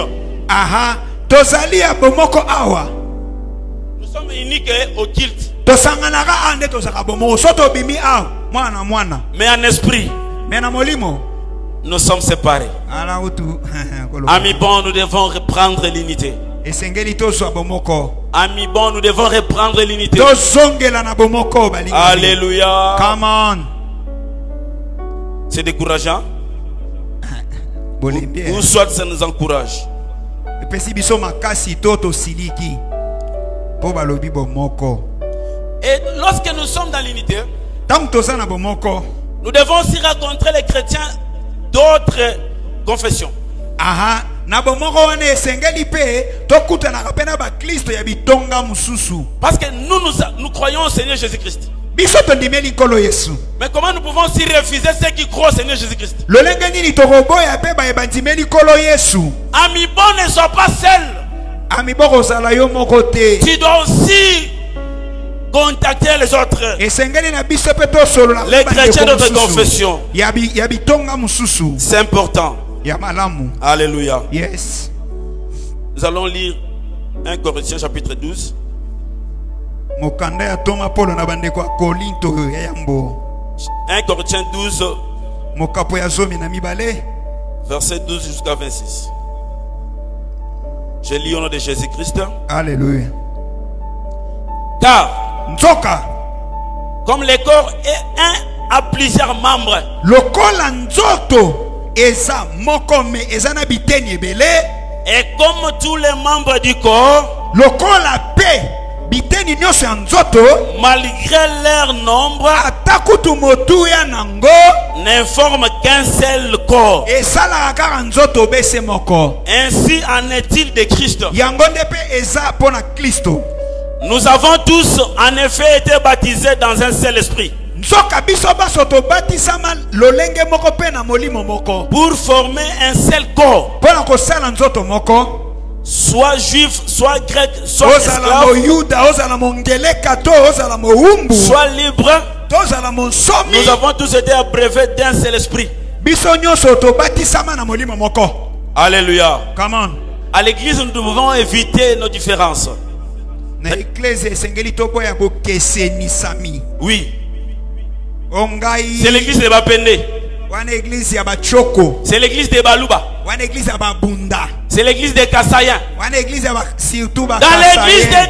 Aha, tozali ya bomoko awa. Nous sommes uniques au culte. Tosanganaka ande tozaka bomoko. Soto bimi awa, mwana. Mais en esprit, Mais na molimo. nous sommes séparés. Ala utu. Amis bon, nous devons reprendre l'unité. Esengeli tozwa bomoko. Amis bon, nous devons reprendre l'unité. Tozongela na bomoko balinga. Alléluia. Come on. C'est décourageant. Bolimbie. Ou soit ça nous encourage. Epesi biso makasi toto siliki. Po balobi bomoko. Et lorsque nous sommes dans l'unité, Tant toza na bomoko. nous devons aussi rencontrer les chrétiens d'autres confessions. Aha, na bomoko wana esengeli pe tokutanaka pe na bakristo ya bitonga mususu. Parce que nous croyons au Seigneur Jésus-Christ. Biso tondimeli nkolo Yesu. Mais comment nous pouvons aussi refuser ceux qui croient au Seigneur Jésus-Christ? Lolenge nini tokoboya pe ba ebandimeli nkolo Yesu. Ami bon, ne sois pas seul. Ami boko zala yo moko te. Tu dois aussi contacter les autres. Esengeli na biso pe tosolola Les chrétiens d'autres confessions. ya bitonga mususu. C'est important. Ya malamu. Alléluia. Yes. Nous allons lire 1 Corinthiens chapitre 12. Mokanda ya Toma Polo na bandeko ya Kolinto ya yambo. 1 Corinthiens 12, Mokapo ya zomi na mibale. verset 12 jusqu'à 26. Je lis au nom de Jésus-Christ. Alléluia. Car, Nzoka. comme le corps est un à plusieurs membres, Lokola nzoto eza moko me eza na biteni ebele. et comme tous les membres du corps, Lokola pe biteni nyonso ya nzoto malgré leur nombre, atakutu motu ya nango ne forment qu'un seul corps. esalaka kaka nzoto bese moko. Ainsi en est-il de Christ. Yango nde pe eza pona Kristo. Nous avons tous en effet été baptisés dans un seul esprit pour former un seul corps, soit juif, soit grec, soit esclave, soit libre. Nous avons tous été abreuvés d'un seul esprit. Alléluia. À l'église, nous devons éviter nos différences. Oui. C'est l'église de Bapende. C'est l'église de Baluba. C'est l'église de Kassayan. Dans l'église de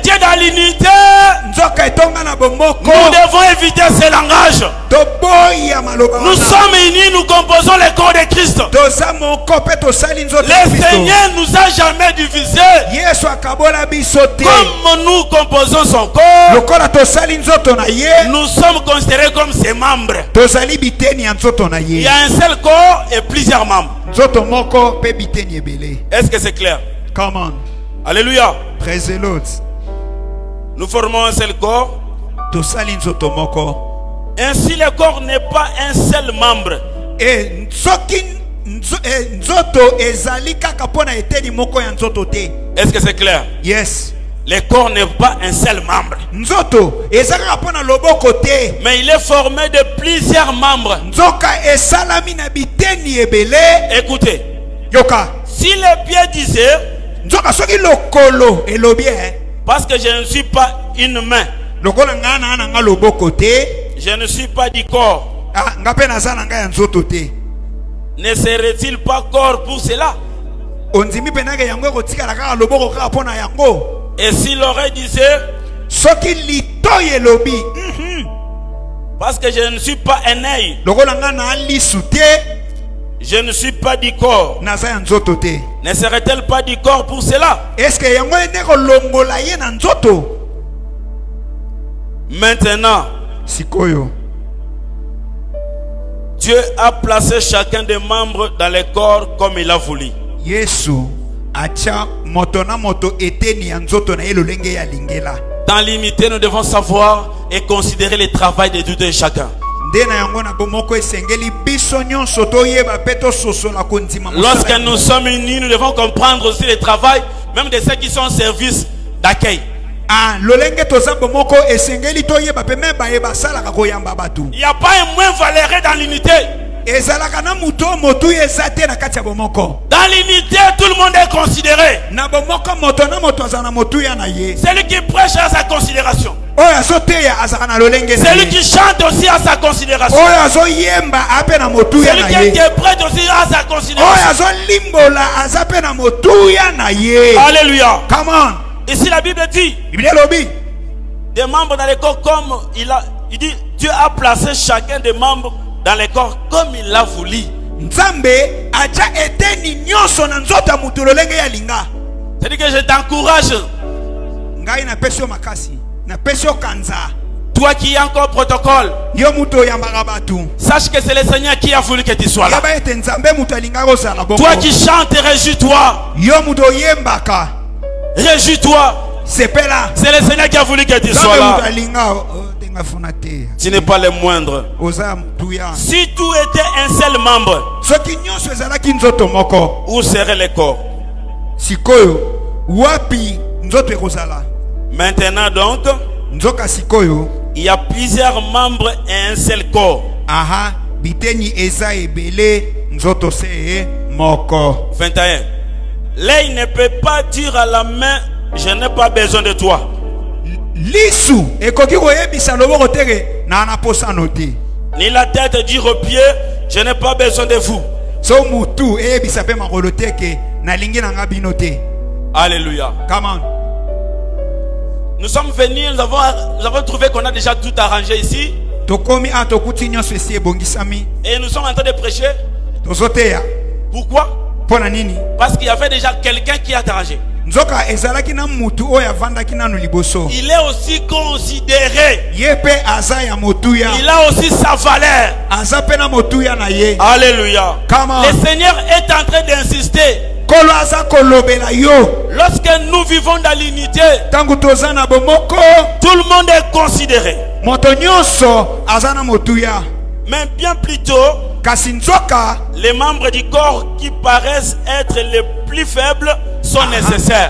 Dieu dans l'unité, nous devons éviter ce langage. Nous sommes unis, nous composons le corps de Christ. Le Seigneur nous a jamais divisés. Comme nous composons son corps, nous sommes considérés comme ses membres. Il y a un seul corps et plusieurs membres. Est-ce que c'est clair? Come on. Alléluia. Praise the Lord. Nous formons un seul corps. Ainsi le corps n'est pas un seul membre. Est-ce que c'est clair? Yes. Le corps n'est pas un seul membre. Mais il est formé de plusieurs membres. Écoutez. Si le pied disait, parce que je ne suis pas une main, je ne suis pas du corps, ne serait-il pas corps pour cela? Et si l'oreille disait, parce que je ne suis pas un œil, je ne suis pas du corps, ne serait-elle pas du corps pour cela? Maintenant, Dieu a placé chacun des membres dans le corps comme il a voulu. Dans l'unité, nous devons savoir et considérer le travail de tout un chacun. Lorsque nous sommes unis, nous devons comprendre aussi le travail, même de ceux qui sont en service d'accueil. Il n'y a pas un moins valeureux dans l'unité. Dans l'unité, tout le monde est considéré. Celui qui prêche à sa considération. Celui qui chante aussi à sa considération. Celui qui interprète aussi à sa considération. Alléluia. Come on. Ici la Bible dit des membres dans le corps comme il dit, Dieu a placé chacun des membres dans le corps comme il l'a voulu. C'est-à-dire que je t'encourage, toi qui es encore protocole, sache que c'est le Seigneur qui a voulu que tu sois là. Toi qui chantes, réjouis-toi. Réjouis-toi. C'est le Seigneur qui a voulu que tu sois là. Tu n'es pas le moindre. Si tout était un seul membre, où serait le corps? Maintenant donc, il y a plusieurs membres et un seul corps. 21. L'œil ne peut pas dire à la main, je n'ai pas besoin de toi. Ni la tête dire au pied, je n'ai pas besoin de vous. Alléluia. Come on. Nous sommes venus, nous avons trouvé qu'on a déjà tout arrangé ici. Et nous sommes en train de prêcher. Pourquoi? Parce qu'il y avait déjà quelqu'un qui a arrangé. Il est aussi considéré. Il a aussi sa valeur. Alléluia. Le Seigneur est en train d'insister. Lorsque nous vivons dans l'unité, tout le monde est considéré. Mais bien plus tôt, les membres du corps qui paraissent être les plus faibles sont nécessaires.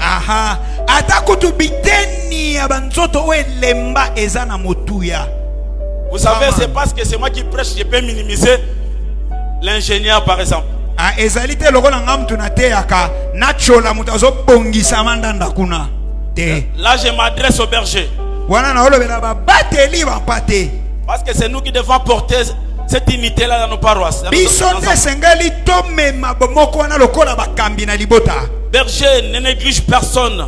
Vous savez, c'est parce que c'est moi qui prêche, je peux minimiser l'ingénieur par exemple. Là, je m'adresse au berger. Parce que c'est nous qui devons porter cette unité-là dans nos paroisses. Berger ne néglige personne.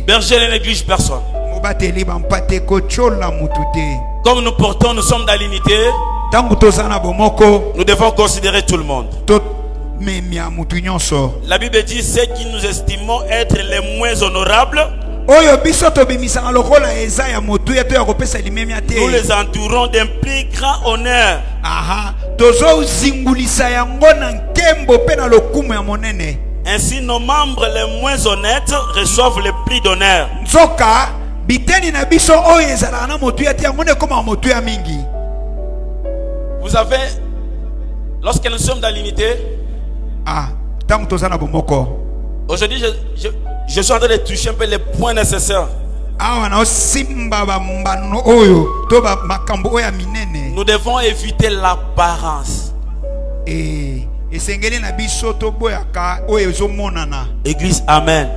Berger ne néglige personne. Comme nous portons, nous sommes dans l'unité. Nous devons considérer tout le monde. La Bible dit ceux qui nous estimons être les moins honorables, nous les entourons d'un plus grand honneur. Ainsi nos membres les moins honnêtes reçoivent le prix d'honneur. Vous savez, lorsque nous sommes dans l'unité, aujourd'hui je suis en train de toucher un peu les points nécessaires. Nous devons éviter l'apparence. Église, amen.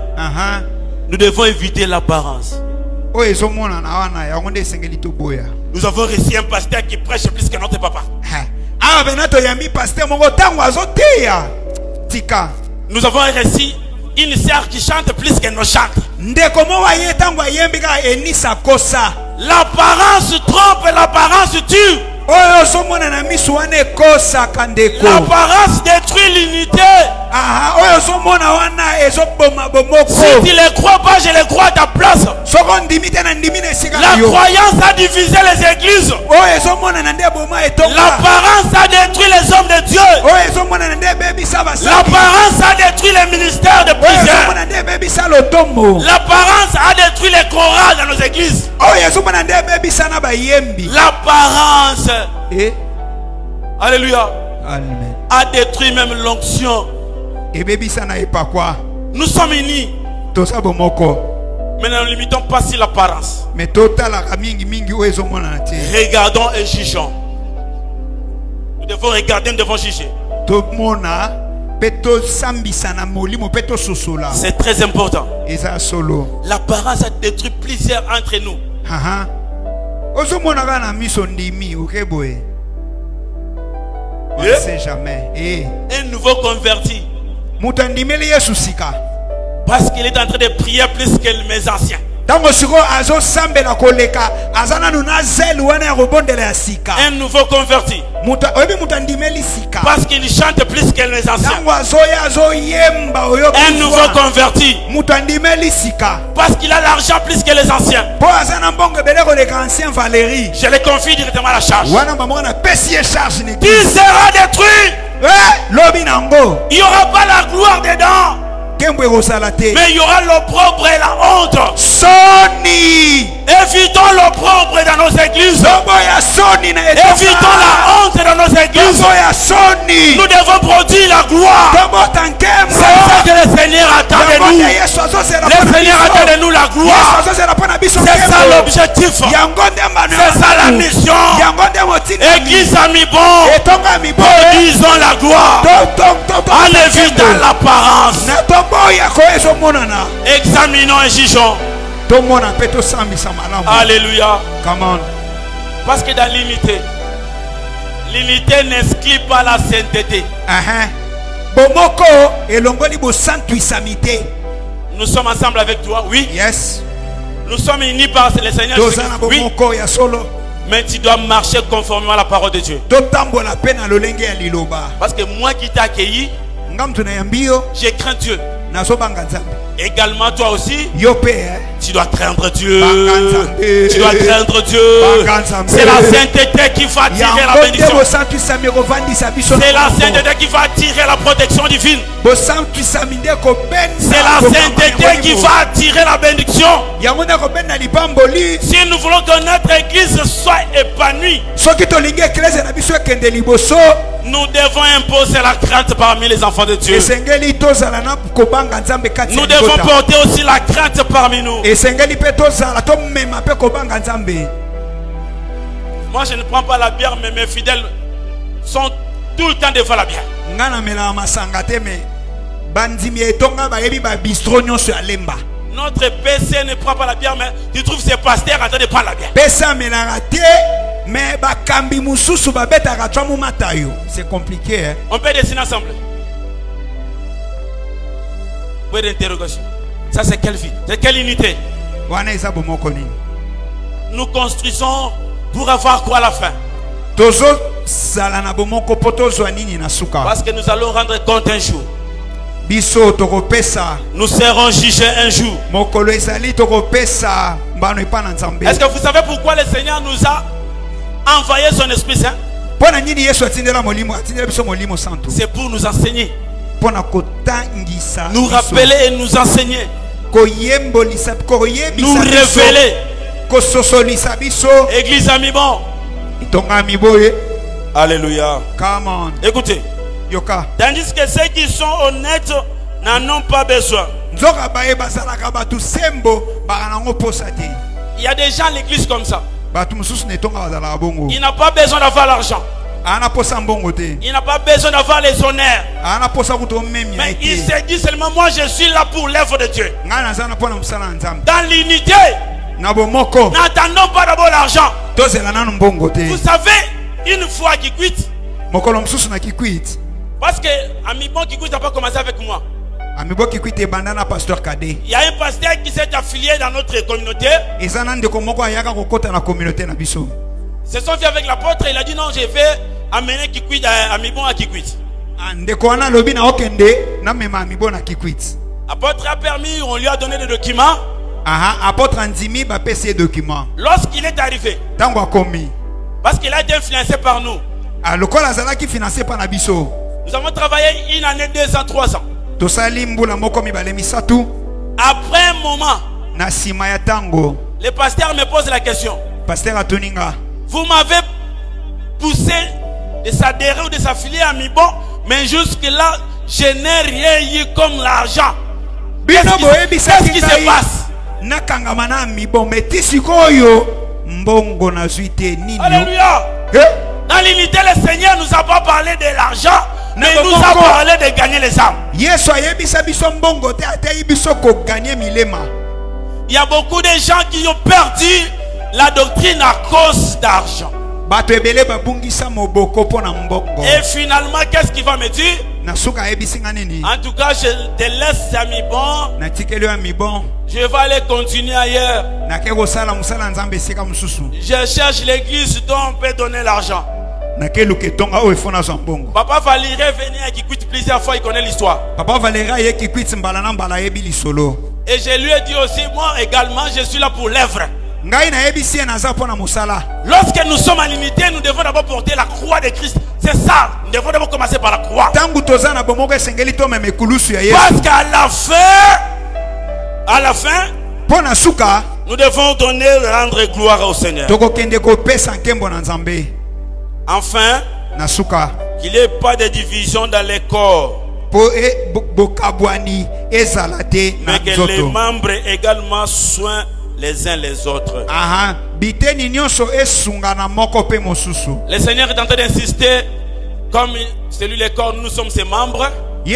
Nous devons éviter l'apparence. Nous avons reçu un pasteur qui prêche plus que notre papa. Nous avons reçu une sœur qui chante plus que nos chants. L'apparence trompe, l'apparence tue. L'apparence détruit l'unité. Si tu ne les crois pas, je les crois à ta place. La croyance a divisé les églises. L'apparence a détruit les hommes de Dieu. L'apparence a détruit les ministères de prière. L'apparence a détruit les chorales dans nos églises. L'apparence, alléluia, a détruit même l'onction. Nous sommes unis, mais ne limitons pas sur l'apparence. Regardons et jugeons. Nous devons regarder, nous devons juger. C'est très important. L'apparence a détruit plusieurs entre nous. On ne sait jamais. Un nouveau converti, parce qu'il est en train de prier plus que mes anciens. Un nouveau converti, parce qu'il chante plus que les anciens. Un nouveau converti, parce qu'il a l'argent plus que les anciens. Je le confie directement à la charge. Qui sera détruit? Il n'y aura pas la gloire dedans, mais il y aura l'opprobre et la honte. Évitons l'opprobre dans nos églises. Évitons la honte dans nos églises. Nous devons produire la gloire. C'est ça que le Seigneur attend de nous. Le Seigneur attend de nous la gloire. C'est ça l'objectif. C'est ça la mission. Église ami bon, produisons la gloire en évitant l'apparence. Examinons et jugeons. Alléluia. Parce que dans l'unité, l'unité n'exclut pas la sainteté. Nous sommes ensemble avec toi, oui. Yes. Nous sommes unis par le Seigneur Jésus-Christ, oui. Mais tu dois marcher conformément à la parole de Dieu. Parce que moi qui t'ai accueilli, je crains Dieu. Également toi aussi, Yo père. tu dois craindre Dieu. Tu dois craindre Dieu. C'est la sainteté qui va attirer la bénédiction. C'est la sainteté qui va attirer la protection divine. C'est la sainteté qui va attirer la bénédiction. Si nous voulons que notre église soit épanouie, nous devons imposer la crainte parmi les enfants de Dieu. Nous devons porter aussi la crainte parmi nous. Moi je ne prends pas la bière, mais mes fidèles sont tout le temps devant la bière. Notre PC ne prend pas la bière, mais tu trouves ses pasteurs en train de prendre la bière. C'est compliqué, hein? On peut dessiner ensemble. Point d'interrogation. Ça c'est quelle vie? C'est quelle unité? Nous construisons pour avoir quoi à la fin? Parce que nous allons rendre compte un jour. Nous serons jugés un jour. Est-ce que vous savez pourquoi le Seigneur nous a envoyé son Esprit Saint? C'est pour nous enseigner, nous rappeler et nous enseigner, nous révéler. Église Amibon. Alléluia. Écoutez. Tandis que ceux qui sont honnêtes n'en ont pas besoin. Il y a des gens à l'église comme ça. Il n'a pas besoin d'avoir l'argent. Il n'a pas besoin d'avoir les honneurs. Mais il se dit seulement, moi je suis là pour l'œuvre de Dieu. Dans l'unité, n'attendons pas d'abord l'argent. Vous savez, une fois qu'il quitte, parce que Amibon qui quitte n'a pas commencé avec moi. Il y a un pasteur qui s'est affilié dans notre communauté. Se sont fait avec l'apôtre. Il a dit non, je vais amener Kikwit à Amibon à Kikwit. L'apôtre a permis, on lui a donné des documents. Lorsqu'il est arrivé, parce qu'il a été influencé par nous, nous avons travaillé 1 année, 2 ans, 3 ans. Après un moment, le pasteur me pose la question. Vous m'avez poussé de s'adhérer ou de s'affilier à Mibon, mais jusque là, je n'ai rien eu comme l'argent. Qu'est-ce qui se passe? Alléluia. Dans l'unité, le Seigneur nous a pas parlé de l'argent, mais il nous a parlé de gagner les âmes. Il y a beaucoup de gens qui ont perdu la doctrine à cause d'argent. Et finalement, qu'est-ce qu'il va me dire? En tout cas, je te laisse Amibon. Je vais aller continuer ailleurs. Je cherche l'église dont on peut donner l'argent. Papa Valérie venait à Kikwit plusieurs fois, il connaît l'histoire. Et je lui ai dit aussi, moi également, je suis là pour l'œuvre. Lorsque nous sommes en unité, nous devons d'abord porter la croix de Christ. C'est ça, nous devons d'abord commencer par la croix. Parce qu'à la fin, nous devons rendre gloire au Seigneur. Enfin, qu'il n'y ait pas de division dans les corps, mais que les membres également soient les uns les autres. Le Seigneur est en train d'insister, comme celui les corps, nous sommes ses membres. Il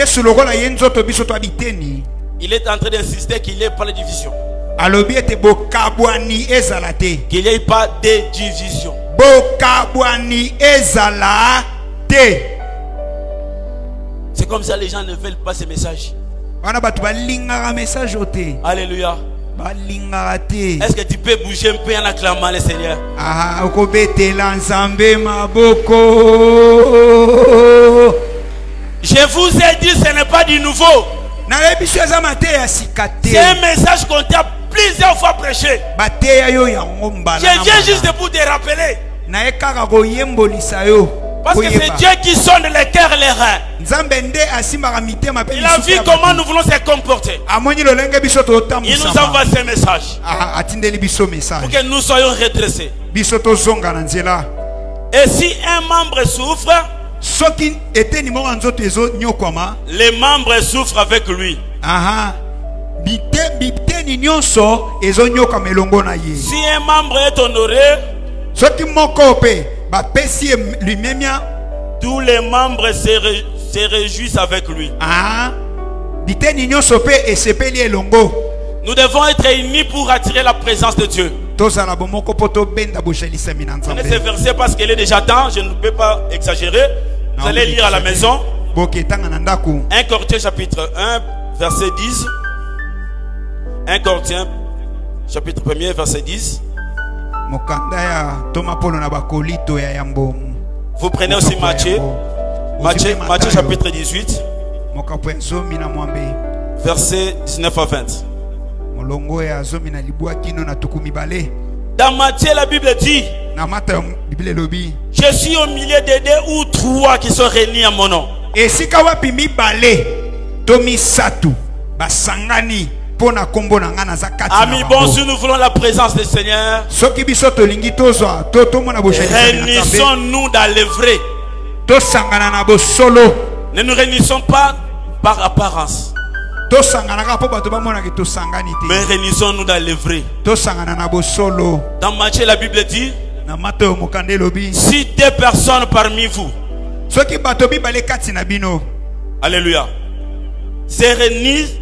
est en train d'insister qu'il n'y ait pas de division. Qu'il n'y ait pas de division. C'est comme ça les gens ne veulent pas ces messages. Alléluia. Est-ce que tu peux bouger un peu en acclamant le Seigneur? Je vous ai dit, ce n'est pas du nouveau. C'est un message qu'on t'a plusieurs fois prêché. Je viens juste pour te rappeler. Parce que c'est Dieu qui sonne les cœurs et les reins. Il a vu comment nous voulons se comporter. Il nous envoie ce message pour que nous soyons redressés. Et si un membre souffre, les membres souffrent avec lui. Si un membre est honoré, tous les membres se réjouissent avec lui. Nous devons être unis pour attirer la présence de Dieu. Prenez ce verset parce qu'il est déjà temps, je ne peux pas exagérer. Vous allez lire à la maison. 1 Corinthiens chapitre 1 verset 10. 1 Corinthiens chapitre 1 verset 10. Vous prenez aussi Matthieu chapitre 18 verset 19 à 20. Dans Matthieu, la Bible dit: je suis au milieu de 2 ou 3 qui sont réunis à mon nom. Amis, bon, si nous voulons la présence du Seigneur, réunissons-nous dans le vrai. Ne nous réunissons pas par apparence, mais réunissons-nous dans le vrai. Dans Matthieu, la Bible dit: si 2 personnes parmi vous, alléluia, se réunissent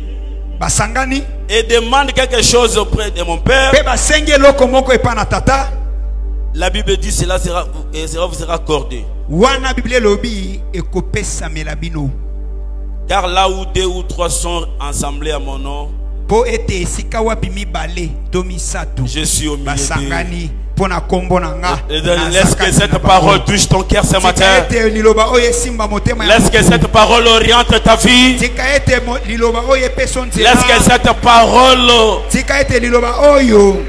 et demandent quelque chose auprès de mon Père, la Bible dit cela vous sera accordé. Car là où 2 ou 3 sont assemblés à mon nom, je suis au milieu d'eux. Laisse que cette parole touche ton cœur ce matin. Laisse que cette parole oriente ta vie. Laisse que cette parole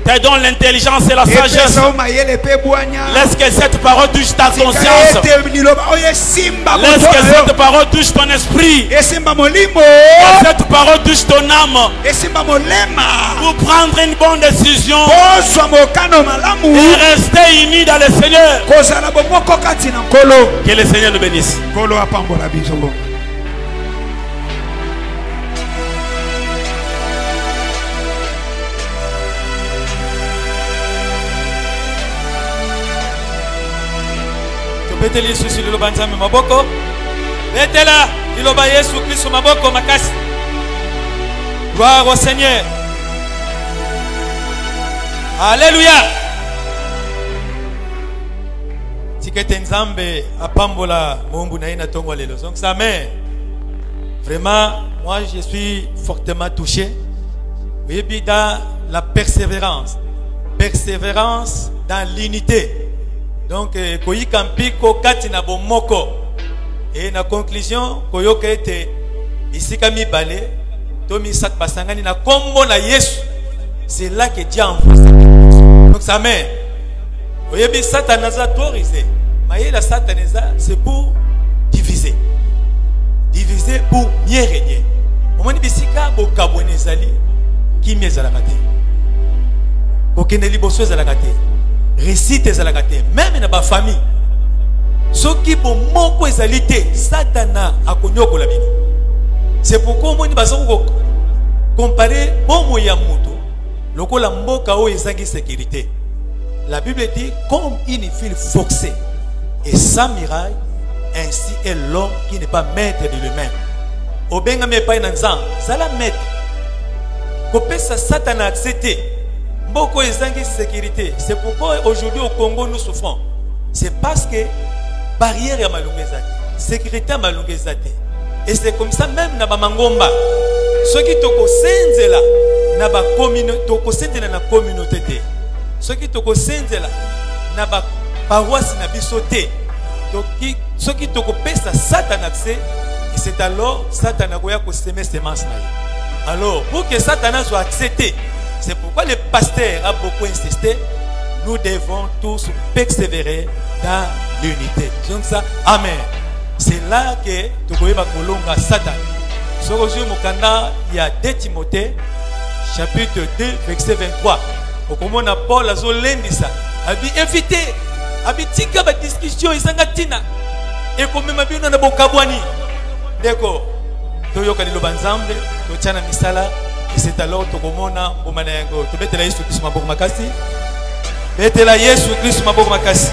te donne l'intelligence et la sagesse. Laisse que cette parole touche ta conscience. Laisse que cette parole touche ton esprit. Que cette parole touche ton âme pour prendre une bonne décision et rester unis dans le Seigneur. Que le Seigneur nous bénisse. Beteli susi liloba nzambe maboko. Betela liloba Yesu Kristo maboko makasi. Gloire au Seigneur. Alléluia. Tikete nzambe apambola mombu na ina tongo lelo. Donc ça mais vraiment moi je suis fortement touché. Oui, dans la persévérance. Persévérance dans l'unité. Donc, koyika mpiko kati na bomoko. Et na conclusion, koyoka ete isika mibale, tomi sak basangani na kombo na Yesu. C'est là que Dieu envoie. Donc ça met. Oyebi Satan a autorisé. Mais la Satanéza, c'est pour diviser. Diviser pour mieux régner. Au moins bisika bo kabonezali ki miezalakate. Kokene liboso ezalakate. Récite ezalakate. Même na ba famille. Soki bo moko ezalité, Satana akonyoko la bino. C'est pourquoi moi ni bazoko comparer bomo ya muto lokola mboka o ezangi sécurité. La Bible dit comme une file forcée et sans miraille, ainsi est l'homme qui n'est pas maître de lui-même. Obenga me pa inanzan, zala maître. Kopesa Satan a accepté. Mboko ezangi sécurité. C'est pourquoi aujourd'hui au Congo nous souffrons. C'est parce que barrière ya malungezate, sécurité ya malungezate. Et c'est comme ça même na ba mangomba. Ceux qui toko senzela na ba communauté, toko senzela na communauté te. Ceux qui toko senzela na ba paroisse na bisoté. Ceux qui toko pesa Satan accès, c'est alors Satan a semé semence. Alors, pour que Satan soit accepté, c'est pourquoi le pasteur a beaucoup insisté, nous devons tous persévérer dans l'unité. Donc ça, amen. C'est là que tu peux kolonga Satan. Ce que il y a 2 Timothée, chapitre 2, verset 23. Au comment Paul a zolendisa, a dit éviter, a dit tika ba discussion isangatina. Et comme même bien na bokabwani. D'accord. Toyoka liloba nzambe, tochana misala, et c'est alors tokomona bomana yango. Tobetela Yesu Kristo maboko makasi. Betela Yesu Kristo maboko makasi.